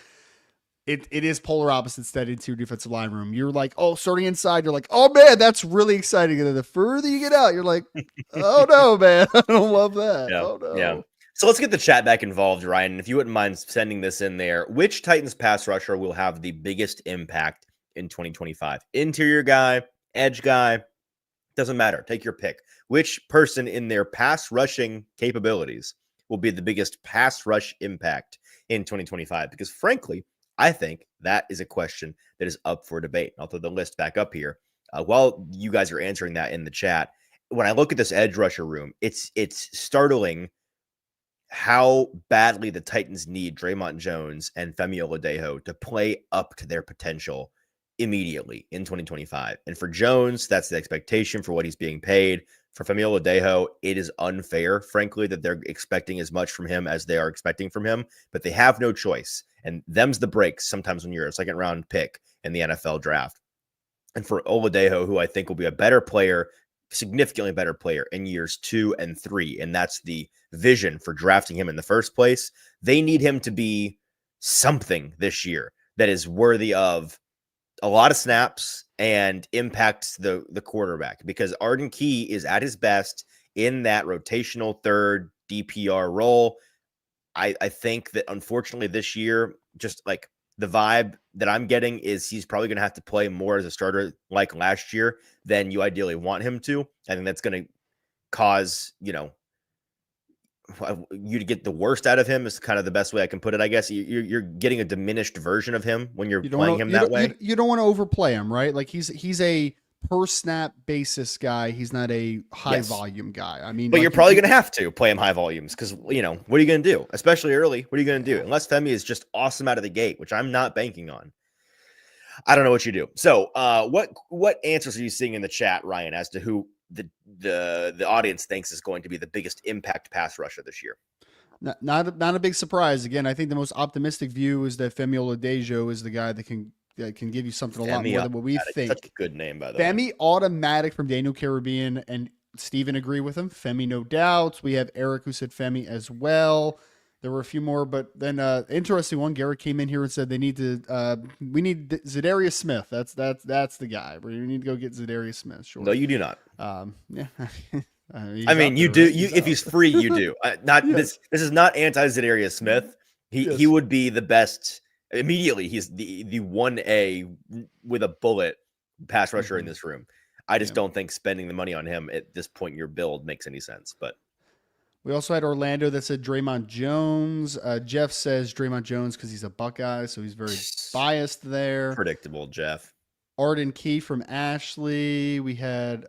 it is polar opposites that into your defensive line room. You're like, oh, starting inside, you're like, oh man, that's really exciting. And then the further you get out, you're like, oh no, man, I don't love that. Yeah. Oh Yeah. no. So let's get the chat back involved, Ryan. If you wouldn't mind sending this in there, which Titans pass rusher will have the biggest impact in 2025? Interior guy, edge guy, doesn't matter. Take your pick. Which person in their pass rushing capabilities will be the biggest pass rush impact in 2025? Because frankly, I think that is a question that is up for debate. I'll throw the list back up here. While you guys are answering that in the chat, when I look at this edge rusher room, it's startling how badly the Titans need Dre'Mont Jones and Femi Oladejo to play up to their potential immediately in 2025. And for Jones, that's the expectation for what he's being paid. For Femi Oladejo, it is unfair, frankly, that they're expecting as much from him as they are expecting from him, but they have no choice. And them's the breaks sometimes when you're a second round pick in the NFL draft. And for Oladejo, who I think will be a better player, significantly better player in years 2 and 3, and that's the vision for drafting him in the first place. They need him to be something this year that is worthy of a lot of snaps and impacts the quarterback, because Arden Key is at his best in that rotational third DPR role. I think that unfortunately this year, just like the vibe that I'm getting is he's probably going to have to play more as a starter like last year than you ideally want him to. I think that's going to cause, you to get the worst out of him is kind of the best way I can put it. I guess you're getting a diminished version of him when you're You don't playing want him to that way. you don't want to overplay him, right? Like he's a per snap basis guy. He's not a high Yes. volume guy. I mean, But you're like probably going to have to play him high volumes because, what are you going to do? Especially early. What are you going to do? Unless Femi is just awesome out of the gate, which I'm not banking on. I don't know what you do. So, what answers are you seeing in the chat, Ryan, as to who the audience thinks is going to be the biggest impact pass rusher this year? not a big surprise. Again, I think the most optimistic view is that Femi Oladejo is the guy that can give you something a lot Femi more than what we Automatic. Such a think. good name, by the way. Femi Automatic from Daniel Caribbean and Steven agree with him. Femi, no doubts. We have Eric who said Femi as well. There were a few more, but then interesting one. Garrett came in here and said they need to. We need Zadarius Smith. That's the guy. We need to go get Zadarius Smith. No, Sure. you do not. Yeah. I He's mean, out you there, do. right? You He's if out. he's free, you do. Not this. Yes. This is not anti Zadarius Smith. He Yes. would be the best immediately. He's the 1A with a bullet pass rusher in Mhm. this room. I just Yeah. don't think spending the money on him at this point in your build makes any sense. But We also had Orlando that said Dre'Mont Jones. Jeff says Dre'Mont Jones because he's a Buckeye, so he's very biased there. predictable, Jeff. Arden Key from Ashley. We had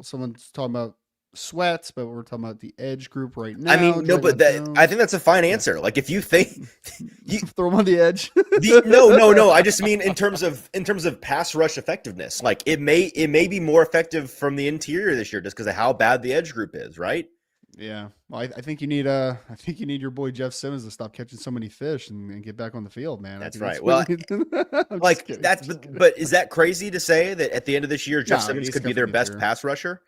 someone's talking about Sweats, but we're talking about the Edge group right now. I mean, no, but I think that's a fine answer. Like if you think you throw him on the edge. no. I just mean in terms of pass rush effectiveness. Like it may be more effective from the interior this year just because of how bad the edge group is, right? Yeah, well, I think you need your boy Jeff Simmons to stop catching so many fish and get back on the field, man. That's right. Well, like that's but is that crazy to say that at the end of this year, Jeff Simmons could be their best pass rusher?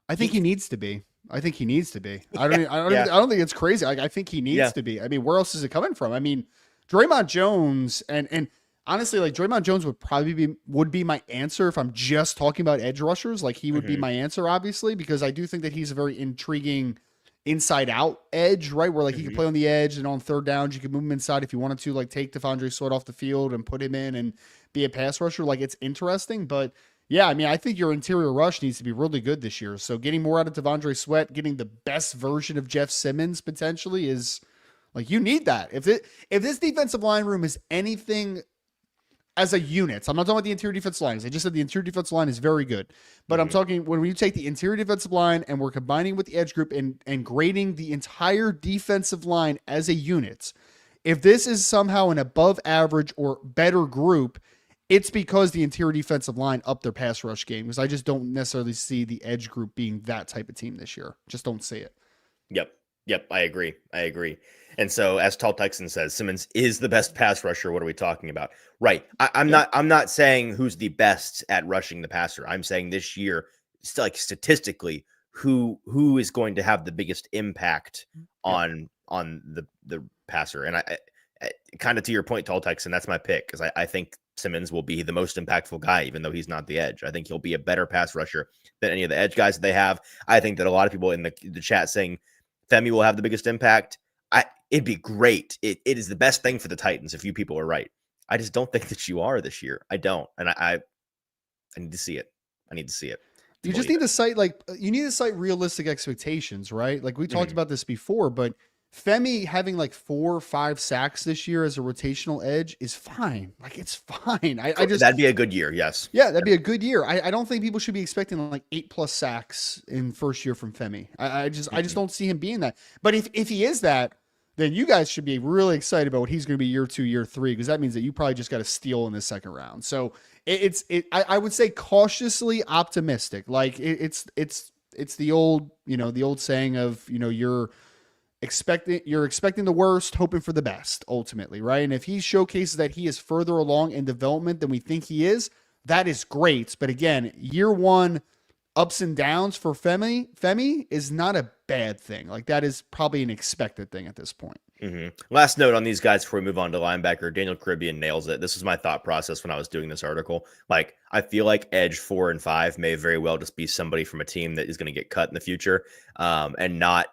I think he needs to be. I think he needs to be. I don't think it's crazy. I think he needs to be. I mean, where else is it coming from? I mean, Dre'Mont Jones and honestly, like Dre'Mont Jones would be my answer if I'm just talking about edge rushers. Like he would be my answer, obviously, because I do think that he's a very intriguing inside out edge, right? Where like he can play on the edge and on third downs, you can move him inside if you wanted to, like take Devondre Sweat off the field and put him in and be a pass rusher. Like it's interesting, but yeah, I mean, I think your interior rush needs to be really good this year. So getting more out of Devondre Sweat, getting the best version of Jeff Simmons potentially is like you need that. If this defensive line room is anything as a unit, I'm not talking about the interior defensive line. I just said the interior defensive line is very good. But I'm talking when you take the interior defensive line and we're combining with the edge group and grading the entire defensive line as a unit, if this is somehow an above average or better group, it's because the interior defensive line upped their pass rush game, because I just don't necessarily see the edge group being that type of team this year. Just don't see it. Yep. I agree. And so, as Tall Texan says, Simmons is the best pass rusher. What are we talking about? Right. I'm not saying who's the best at rushing the passer. I'm saying this year, like statistically, who is going to have the biggest impact on the passer. And I kind of to your point, Tall Texan, that's my pick, because I think Simmons will be the most impactful guy, even though he's not the edge. I think he'll be a better pass rusher than any of the edge guys that they have. I think that a lot of people in the chat saying Femi will have the biggest impact. It'd be great. It is the best thing for the Titans if you people are right. I just don't think that you are this year. I don't. And I need to see it. You just need to cite realistic expectations, right? Like we talked about this before, but Femi having like 4 or 5 sacks this year as a rotational edge is fine. Like it's fine. That'd be a good year. Yes. Yeah, that'd be a good year. I don't think people should be expecting like 8+ sacks in first year from Femi. I just don't see him being that. But if he is that, then you guys should be really excited about what he's going to be year 2, year 3, because that means that you probably just got to steal in the second round. So I would say cautiously optimistic. Like it's the old saying of you're expecting the worst, hoping for the best, ultimately, right? And if he showcases that he is further along in development than we think he is, that is great. But again, year 1 ups and downs for Femi is not a bad thing. Like that is probably an expected thing at this point. Last note on these guys before we move on to linebacker. Daniel Caribbean nails it. This was my thought process when I was doing this article. Like, I feel like edge 4 and 5 may very well just be somebody from a team that is going to get cut in the future, and not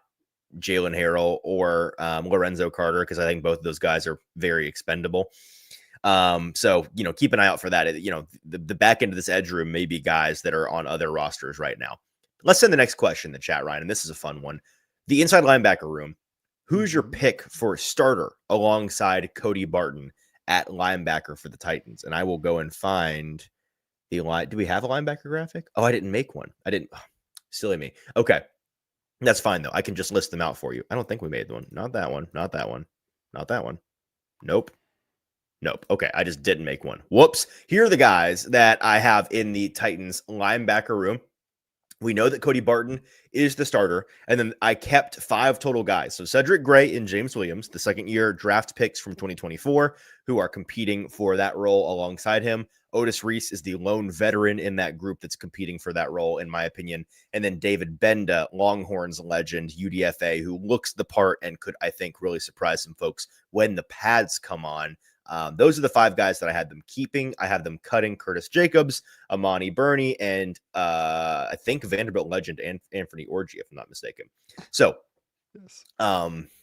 Jalen Harrell or Lorenzo Carter, because I think both of those guys are very expendable. So, keep an eye out for that. The back end of this edge room may be guys that are on other rosters right now. Let's send the next question in the chat, Ryan, and this is a fun one. The inside linebacker room, who's your pick for starter alongside Cody Barton at linebacker for the Titans? And I will go and find the line. Do we have a linebacker graphic? Oh, I didn't make one. Silly me. Okay. That's fine, though. I can just list them out for you. I don't think we made one. Not that one. Not that one. Not that one. Nope. Okay, I just didn't make one. Whoops. Here are the guys that I have in the Titans linebacker room. We know that Cody Barton is the starter, and then I kept 5 total guys. So Cedric Gray and James Williams, the second-year draft picks from 2024, who are competing for that role alongside him. Otis Reese is the lone veteran in that group that's competing for that role, in my opinion. And then David Benda, Longhorns legend, UDFA, who looks the part and could, I think, really surprise some folks when the pads come on. Those are the 5 guys that I had them keeping. I have them cutting Curtis Jacobs, Amani Burney, and I think Vanderbilt legend and Anthony Orji, if I'm not mistaken. So, Yes.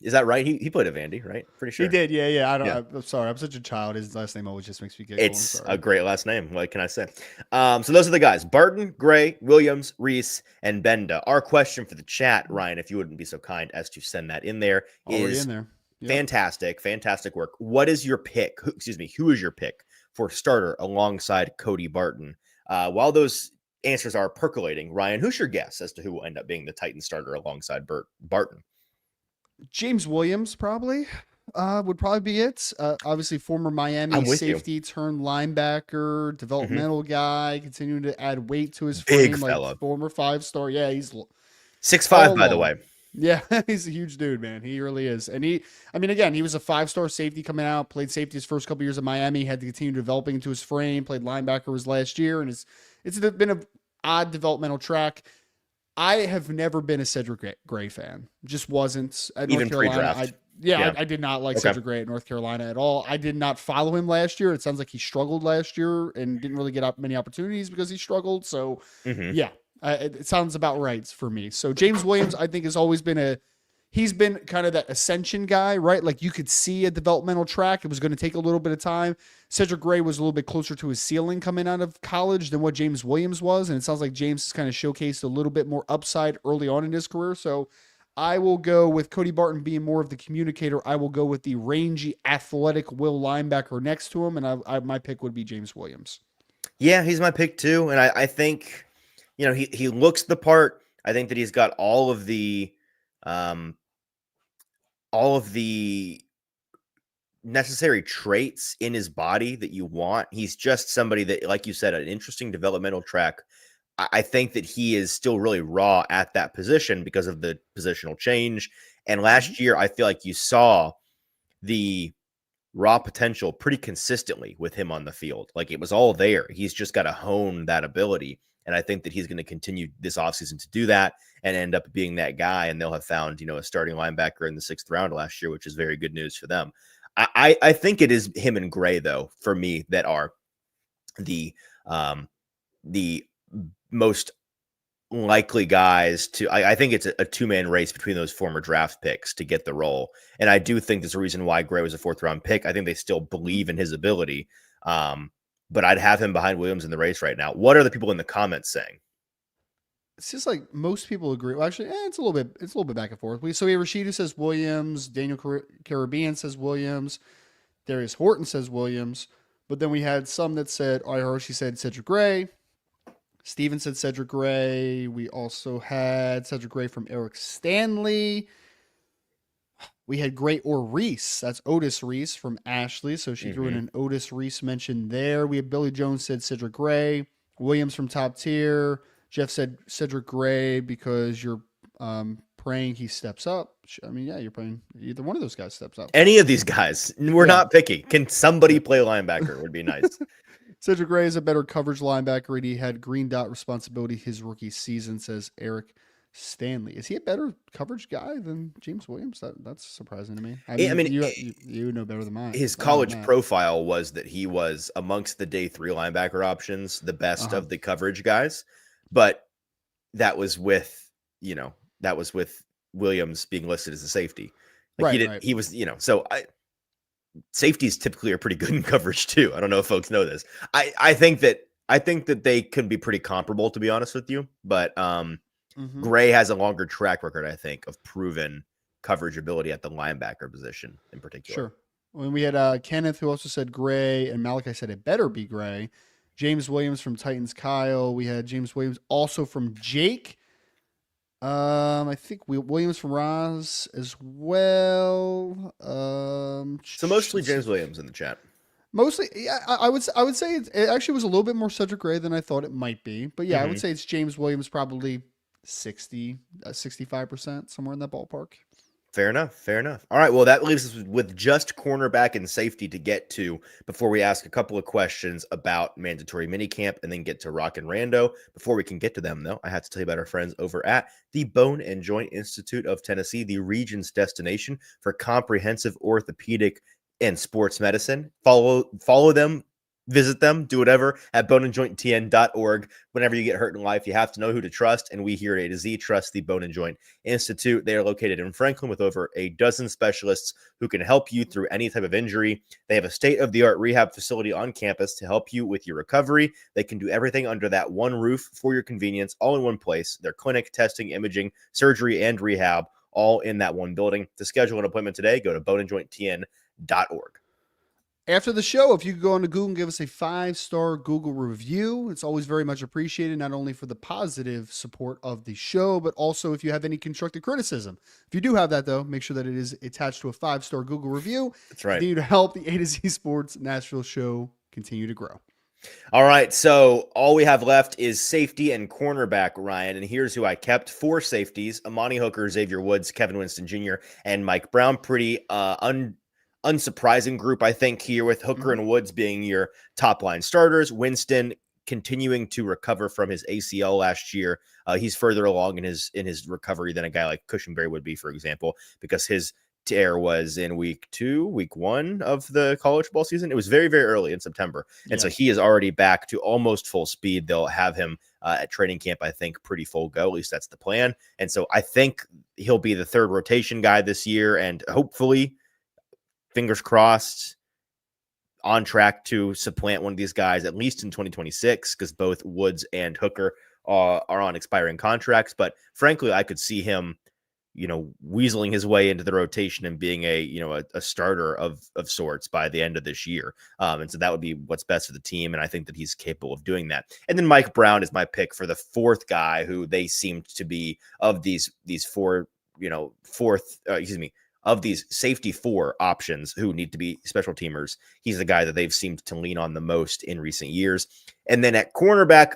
is that right? He played at Vandy, right? Pretty sure He did. Yeah. I'm sorry. I'm such a child. His last name always just makes me giggle. It's a great last name. What can I say? So those are the guys: Barton, Gray, Williams, Reese, and Benda. Our question for the chat, Ryan, if you wouldn't be so kind as to send that in there, Already in there. Yep. Fantastic work. What is your pick? Who is your pick for starter alongside Cody Barton? While those answers are percolating, Ryan, who's your guess as to who will end up being the Titan starter alongside Barton? James Williams probably would probably be it. Obviously, former Miami safety turned linebacker, developmental guy, continuing to add weight to his frame. Big fella. Like former 5-star. Yeah, he's 6'5", by the way. Yeah, he's a huge dude, man. He really is. And he was a 5-star safety coming out, played safety his first couple years of Miami, had to continue developing into his frame, played linebacker his last year, and it's been an odd developmental track. I have never been a Cedric Gray fan. Just wasn't at Even North Carolina. pre-draft. I did not like Cedric Gray at North Carolina at all. I did not follow him last year. It sounds like he struggled last year and didn't really get up many opportunities because he struggled. So yeah, it sounds about right for me. So James Williams, I think, has always been he's been kind of that ascension guy, right? Like you could see a developmental track. It was going to take a little bit of time. Cedric Gray was a little bit closer to his ceiling coming out of college than what James Williams was. And it sounds like James has kind of showcased a little bit more upside early on in his career. So I will go with Cody Barton being more of the communicator. I will go with the rangy, athletic will linebacker next to him. And my pick would be James Williams. Yeah, he's my pick too. And I think, he looks the part. I think that he's got all of the necessary traits in his body that you want. He's just somebody that, like you said, an interesting developmental track. I think that he is still really raw at that position because of the positional change. And last year, I feel like you saw the raw potential pretty consistently with him on the field. Like it was all there. He's just got to hone that ability. And I think that he's going to continue this offseason to do that and end up being that guy. And they'll have found, a starting linebacker in the 6th round last year, which is very good news for them. I think it is him and Gray, though, for me, that are the most likely guys to. I think it's a 2-man race between those former draft picks to get the role. And I do think there's a reason why Gray was a 4th round pick. I think they still believe in his ability. But I'd have him behind Williams in the race right now. What are the people in the comments saying? It's just like most people agree. Well, actually, it's a little bit back and forth. We have Rashid who says Williams, Daniel Caribbean says Williams, Darius Horton says Williams, but then we had some that said, Hiroshi said Cedric Gray, Steven said Cedric Gray. We also had Cedric Gray from Eric Stanley. We had Gray or Reese. That's Otis Reese from Ashley. So she threw in an Otis Reese mention there. We had Billy Jones said Cedric Gray. Williams from Top Tier. Jeff said Cedric Gray because you're praying he steps up. I mean, yeah, you're praying either one of those guys steps up. Any of these guys. We're not picky. Can somebody play linebacker? Would be nice. Cedric Gray is a better coverage linebacker, and he had green dot responsibility his rookie season, says Eric Stanley. Is he a better coverage guy than James Williams? That's surprising to me. I mean you know better than mine. His college profile was that he was amongst the day 3 linebacker options, the best of the coverage guys. But that was with Williams being listed as a safety. Like he was, so safeties typically are pretty good in coverage too. I don't know if folks know this. I think that they could be pretty comparable, to be honest with you. But Gray has a longer track record, I think, of proven coverage ability at the linebacker position in particular. Sure. When we had Kenneth, who also said Gray, and Malachi said it better be Gray. James Williams from Titans Kyle. We had James Williams also from Jake. I think Williams from Roz as well. So mostly James Williams in the chat. Mostly, yeah. I would say it actually was a little bit more Cedric Gray than I thought it might be. But yeah, I would say it's James Williams, probably 65%, somewhere in that ballpark. Fair enough. All right, well, that leaves us with just cornerback and safety to get to before we ask a couple of questions about mandatory minicamp and then get to Rock and Rando. Before we can get to them, though, I have to tell you about our friends over at the Bone and Joint Institute of Tennessee, the region's destination for comprehensive orthopedic and sports medicine. Follow them, visit them, do whatever at boneandjointtn.org. Whenever you get hurt in life, you have to know who to trust. And we here at A to Z trust the Bone and Joint Institute. They are located in Franklin with over a dozen specialists who can help you through any type of injury. They have a state-of-the-art rehab facility on campus to help you with your recovery. They can do everything under that one roof for your convenience, all in one place. Their clinic, testing, imaging, surgery, and rehab, all in that one building. To schedule an appointment today, go to boneandjointtn.org. After the show, if you could go on to Google and give us a 5-star Google review, it's always very much appreciated, not only for the positive support of the show, but also if you have any constructive criticism. If you do have that, though, make sure that it is attached to a 5-star Google review. That's right. Continue to help the A to Z Sports Nashville show continue to grow. All right, so all we have left is safety and cornerback, Ryan, and here's who I kept. 4 safeties: Amani Hooker, Xavier Woods, Kevin Winston Jr., and Mike Brown. Pretty unsurprising group, I think, here, with Hooker and Woods being your top line starters. Winston continuing to recover from his ACL last year. He's further along in his recovery than a guy like Cushenberry would be, for example, because his tear was in week 1 of the college football season. It was very, very early in September. And so he is already back to almost full speed. They'll have him at training camp, I think, pretty full go. At least that's the plan. And so I think he'll be the third rotation guy this year, and hopefully, fingers crossed, on track to supplant one of these guys, at least in 2026, because both Woods and Hooker are on expiring contracts. But frankly, I could see him, weaseling his way into the rotation and being a starter of sorts by the end of this year. And so that would be what's best for the team. And I think that he's capable of doing that. And then Mike Brown is my pick for the fourth guy who they seemed to be of these of these safety 4 options who need to be special teamers. He's the guy that they've seemed to lean on the most in recent years. And then at cornerback,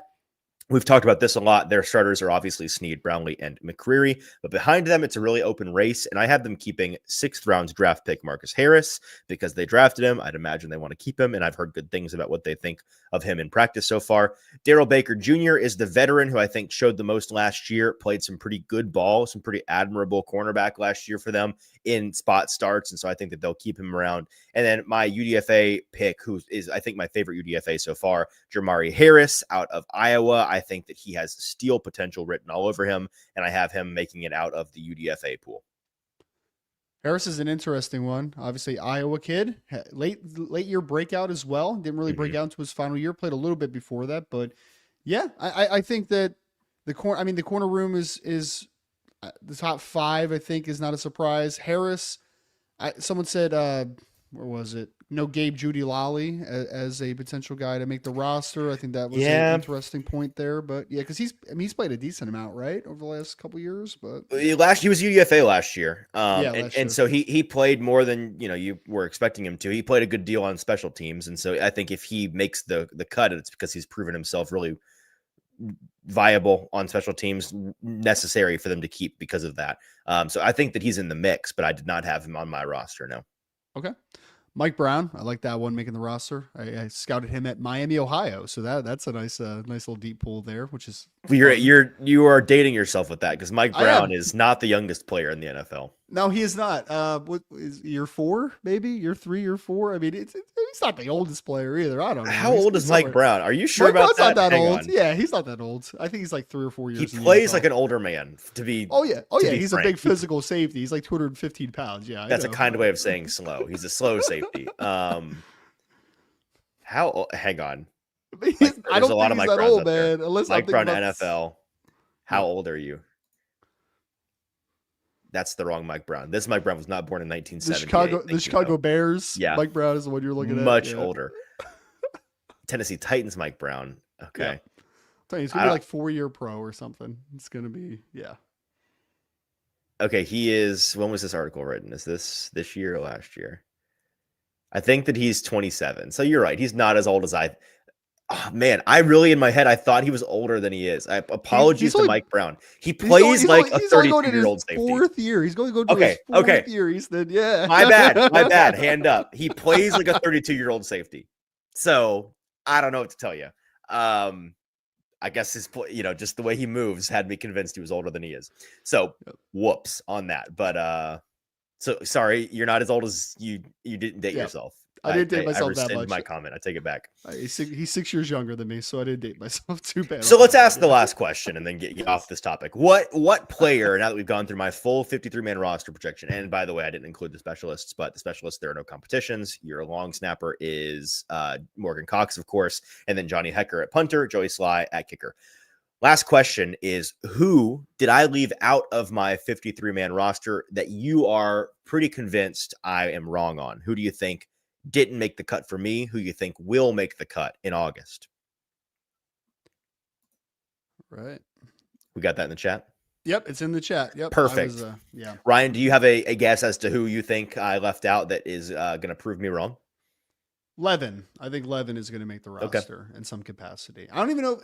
we've talked about this a lot. Their starters are obviously Snead, Brownlee, and McCreary, but behind them, it's a really open race. And I have them keeping 6th round draft pick Marcus Harris because they drafted him. I'd imagine they want to keep him, and I've heard good things about what they think of him in practice so far. Darrell Baker Jr. is the veteran who I think showed the most last year, played some pretty good ball, some pretty admirable cornerback last year for them in spot starts. And so I think that they'll keep him around. And then my UDFA pick, who is, I think, my favorite UDFA so far, Jermari Harris out of Iowa. I think that he has steal potential written all over him, and I have him making it out of the UDFA pool. Harris is an interesting one. Obviously, Iowa kid, late year breakout as well. Didn't really break out into his final year. Played a little bit before that, but yeah, I think that the corner room is the top 5. I think is not a surprise. Harris, someone said, where was it? Gabe Judy Lally as a potential guy to make the roster. I think that was an interesting point there. But yeah, because he's played a decent amount, right, over the last couple of years. But he was UDFA last year, last year. So he played more than you were expecting him to. He played a good deal on special teams, and so I think if he makes the cut, it's because he's proven himself really viable on special teams, necessary for them to keep because of that. So I think that he's in the mix, but I did not have him on my roster. No. Okay. Mike Brown, I like that one making the roster. I scouted him at Miami, Ohio, so that's a nice little deep pool there, which is you are dating yourself with that because Mike Brown is not the youngest player in the NFL. No, he is not. What is year 4, maybe year 3 or 4? I mean, he's not the oldest player either. I don't know. How old is Mike Brown? Are you sure Mike about Brown's that? Not that old. Yeah, he's not that old. I think he's like 3 or 4 years. He plays like an older man. To be. Oh yeah. He's frank. A big physical safety. He's like 215 pounds. Yeah, that's a kind of way of saying slow. He's a slow safety. Hang on. There's a lot of Mike Browns old, man. Mike Brown NFL. How old are you? That's the wrong Mike Brown. This Mike Brown was not born in 1970. The Chicago Bears. Yeah. Mike Brown is the one you're looking at. Much older. Tennessee Titans Mike Brown. Okay. Yeah. He's going to be like 4-year pro or something. It's going to be, yeah. Okay, he is, when was this article written? Is this year or last year? I think that he's 27. So you're right. He's not as old as I really, in my head, I thought he was older than he is. Apologies to Mike Brown. He plays like a 32-year-old safety. 4th year. He's going to go to his 4th year. He said, yeah. My bad. Hand up. He plays like a 32-year-old safety. So I don't know what to tell you. I guess his, just the way he moves had me convinced he was older than he is. So whoops on that. But So sorry, you're not as old as you didn't date Yeah, yourself. I didn't date I myself that rescind much. my comment. I take it back. He's 6 years younger than me, so I didn't date myself too bad. So let's ask the last question and then get off this topic. What player, now that we've gone through my full 53-man roster projection, and by the way, I didn't include the specialists, but the specialists, there are no competitions. Your long snapper is Morgan Cox, of course, and then Johnny Hecker at punter, Joey Sly at kicker. Last question is, who did I leave out of my 53-man roster that you are pretty convinced I am wrong on? Who do you think didn't make the cut for me? Who you think will make the cut in August? Right. We got that in the chat? Yep, it's in the chat. Yep. Perfect. Yeah. Ryan, do you have a guess as to who you think I left out that is going to prove me wrong? Levin. I think Levin is going to make the roster in some capacity. I don't even know.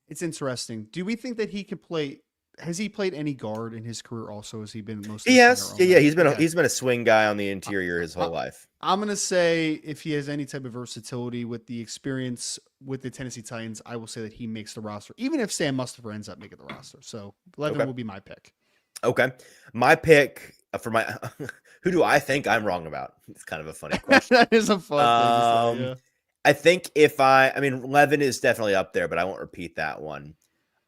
It's interesting. Do we think that he could play? Has he played any guard in his career? Also, has he been mostly? He has. Yeah. He's been a swing guy on the interior his whole life. I'm gonna say if he has any type of versatility with the experience with the Tennessee Titans, I will say that he makes the roster, even if Sam Mustipher ends up making the roster. So Levin will be my pick. Okay, my pick for my who do I think I'm wrong about? It's kind of a funny question. That is a fun thing to say, yeah. I think I mean, Levin is definitely up there, but I won't repeat that one.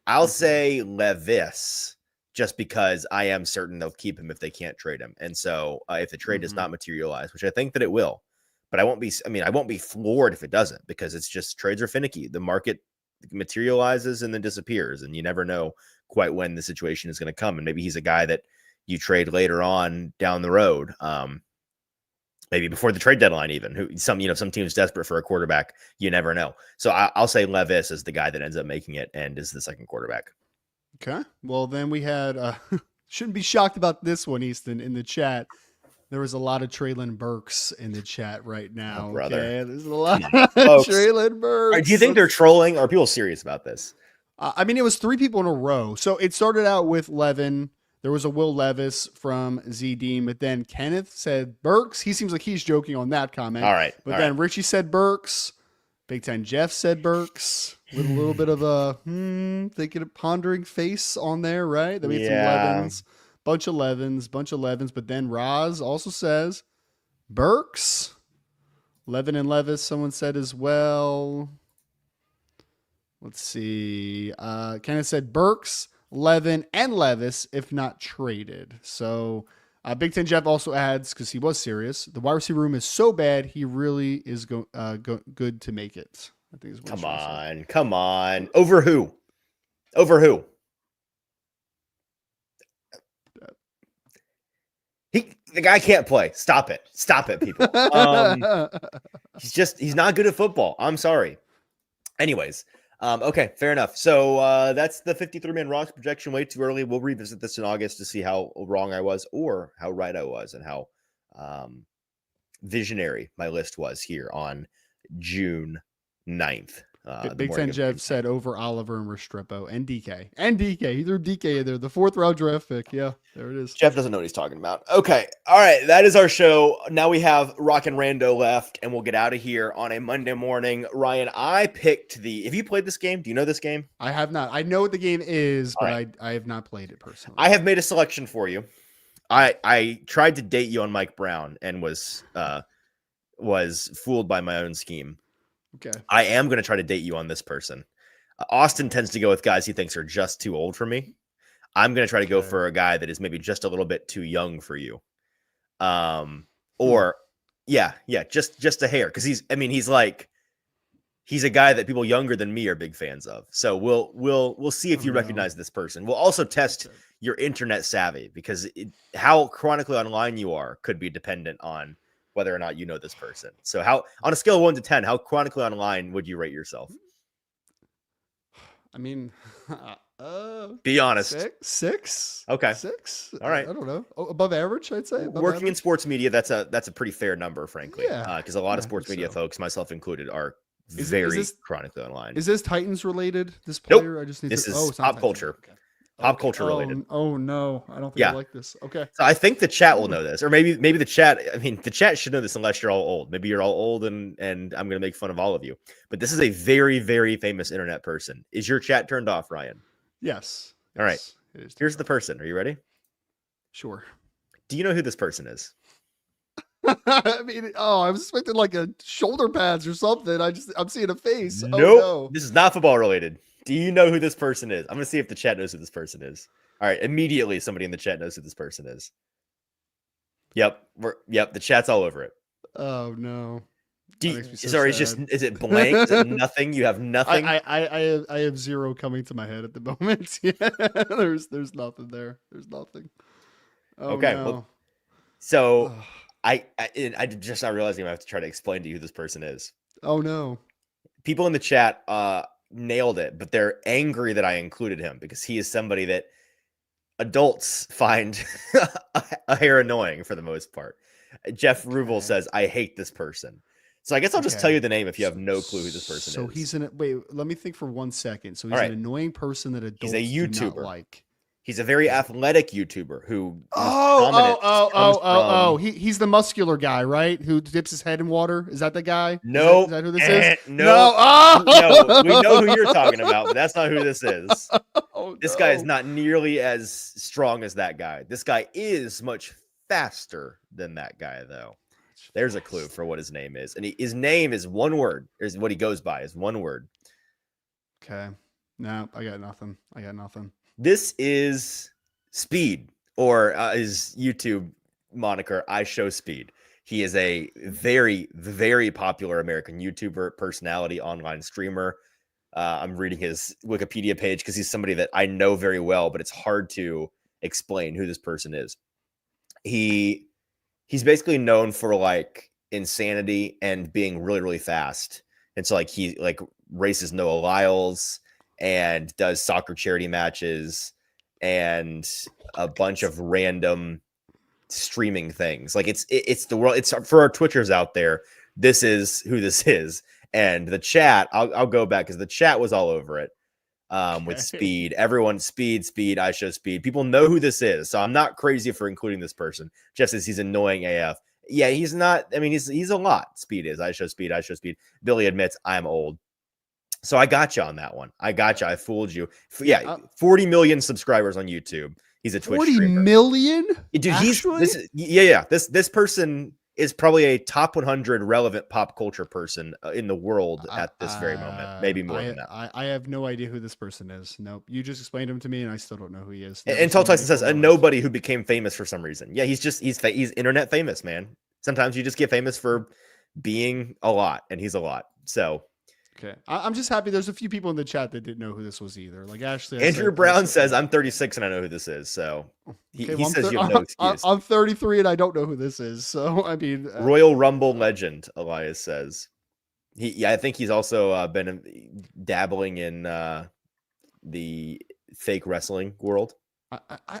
I'll say Levis, just because I am certain they'll keep him if they can't trade him. And so if the trade does not materialize, which I think that it will, but I won't be floored if it doesn't, because it's just trades are finicky. The market materializes and then disappears, and you never know quite when the situation is going to come. And maybe he's a guy that you trade later on down the road. Maybe before the trade deadline, even some team's desperate for a quarterback. You never know. So I'll say Levis is the guy that ends up making it and is the second quarterback. Okay. Well, then we had, shouldn't be shocked about this one, Easton, in the chat. There was a lot of Treylon Burks in the chat right now. Oh, brother. Okay? There's a lot of Treylon Burks. Do you think they're trolling, or are people serious about this? I mean, it was 3 people in a row. So it started out with Levin. There was a Will Levis from Z-Dean, but then Kenneth said Burks. He seems like he's joking on that comment. All right. But then Richie said Burks. Big Ten Jeff said Burks with a little bit of a thinking of pondering face on there, right? Then we had some Levins, bunch of Levins. But then Roz also says Burks. Levin and Levis, someone said as well. Let's see. Kenneth said Burks, Levin, and Levis, if not traded. So Big Ten Jeff also adds, because he was serious, the wide receiver room is so bad, he really is good to make it. I think is what Come on. Over who? The guy can't play. Stop it, people. He's not good at football. I'm sorry. Anyways. Okay, fair enough. So that's the 53-man roster projection. Way too early. We'll revisit this in August to see how wrong I was or how right I was, and how visionary my list was here on June 9th. Big Ten Jeff said over Oliver and Restrepo and DK. He threw DK in there, the 4th round draft pick. Yeah, there it is. Jeff doesn't know what he's talking about. Okay. All right. That is our show. Now we have Rock and Rando left, and we'll get out of here on a Monday morning. Ryan, I picked have you played this game? Do you know this game? I have not. I know what the game is, but I have not played it personally. I have made a selection for you. I tried to date you on Mike Brown and was fooled by my own scheme. Okay. I am going to try to date you on this person. Austin tends to go with guys he thinks are just too old for me. I'm going to try to go for a guy that is maybe just a little bit too young for you. Or just a hair. Cause he's a guy that people younger than me are big fans of. So we'll see if you recognize this person. We'll also test your internet savvy, because how chronically online you are could be dependent on whether or not you know this person. So how, on a scale of 1 to 10, how chronically online would you rate yourself? I mean, be honest. 6. Okay. 6. All right. I don't know. Above average, I'd say. Working in sports media, that's a pretty fair number, frankly. Yeah. Because a lot of sports media folks, myself included, are very chronically online. Is this Titans related? This player? Nope. I just need this to. Is pop culture. Okay. Pop culture related. Oh no, I don't think I like this. Okay. So I think the chat will know this, or maybe the chat. I mean, the chat should know this unless you're all old. Maybe you're all old, and I'm going to make fun of all of you. But this is a very, very famous internet person. Is your chat turned off, Ryan? Yes. All right. Here's the person. Are you ready? Sure. Do you know who this person is? I mean, I was expecting like a shoulder pads or something. I'm seeing a face. Oh Nope. no. This is not football related. Do you know who this person is? I'm gonna see if the chat knows who this person is. All right, immediately somebody in the chat knows who this person is. Yep, the chat's all over it. Oh no. Sorry, is it blank? Is it nothing? You have nothing? I have zero coming to my head at the moment. Yeah, there's nothing there. There's nothing. Oh, okay, no. well, so I just not realizing I have to try to explain to you who this person is. Oh no. People in the chat nailed it, but they're angry that I included him because he is somebody that adults find a hair annoying for the most part. Jeff Ruvel says, I hate this person. So I guess I'll just tell you the name if you have no clue who this person is. So he's wait, let me think for 1 second. So he's an annoying person that adults he's a YouTuber. do not like. He's a very athletic YouTuber who he's the muscular guy, right? Who dips his head in water. Is that the guy? No. Is that who this is? No. No. We know who you're talking about, but that's not who this is. This guy is not nearly as strong as that guy. This guy is much faster than that guy, though. There's a clue for what his name is. And his name is one word. Is what he goes by is one word. Okay. No, I got nothing. This is Speed, or his YouTube moniker, I Show Speed. He is a very, very popular American YouTuber, personality, online streamer. I'm reading his Wikipedia page because he's somebody that I know very well, but it's hard to explain who this person is. He's basically known for like insanity and being really, really fast. And so like he like races Noah Lyles and does soccer charity matches and a bunch of random streaming things. Like it's the world. It's for our Twitchers out there. This is who this is. And the chat, I'll go back because the chat was all over it. With Speed, everyone speed, I Show Speed. People know who this is, so I'm not crazy for including this person. Jeff says he's annoying AF. Yeah, he's not. I mean, he's a lot. Speed is I Show Speed. Billy admits I'm old, so I got you on that one. I fooled you. Yeah, 40 million subscribers on YouTube. He's a Twitch 40 streamer. million? Dude, this person is probably a top 100 relevant pop culture person in the world at this very moment. Maybe more than that. I have no idea who this person is. Nope. You just explained him to me and I still don't know who he is. And Tall Tyson says, nobody who became famous for some reason. Yeah, he's internet famous, man. Sometimes you just get famous for being a lot, and he's a lot. So. Okay. I'm just happy there's a few people in the chat that didn't know who this was either. Like Ashley. Andrew Brown says, I'm 36 and I know who this is. So he says you have no excuse. I'm 33 and I don't know who this is. So, I mean. Royal Rumble legend, Elias says. I think he's also been dabbling in the fake wrestling world.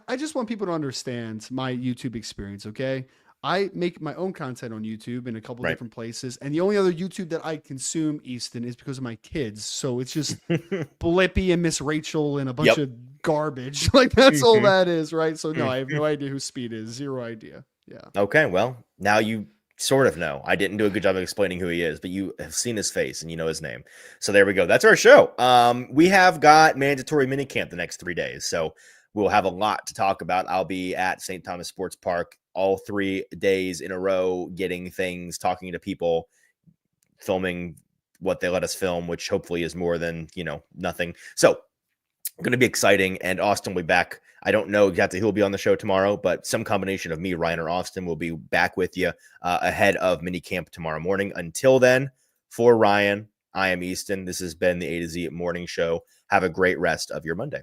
I just want people to understand my YouTube experience, okay? I make my own content on YouTube in a couple different places. And the only other YouTube that I consume, Easton, is because of my kids. So it's just Blippi and Miss Rachel and a bunch of garbage. Like that's all that is, right? So no, I have no idea who Speed is. Zero idea. Yeah. Okay. Well, now you sort of know. I didn't do a good job of explaining who he is, but you have seen his face and you know his name. So there we go. That's our show. We have got mandatory minicamp the next 3 days. So we'll have a lot to talk about. I'll be at St. Thomas Sports Park all 3 days in a row, getting things, talking to people, filming what they let us film, which hopefully is more than, nothing. So going to be exciting. And Austin will be back. I don't know exactly who will be on the show tomorrow, but some combination of me, Ryan, or Austin will be back with you ahead of minicamp tomorrow morning. Until then, for Ryan, I am Easton. This has been the A to Z Morning Show. Have a great rest of your Monday.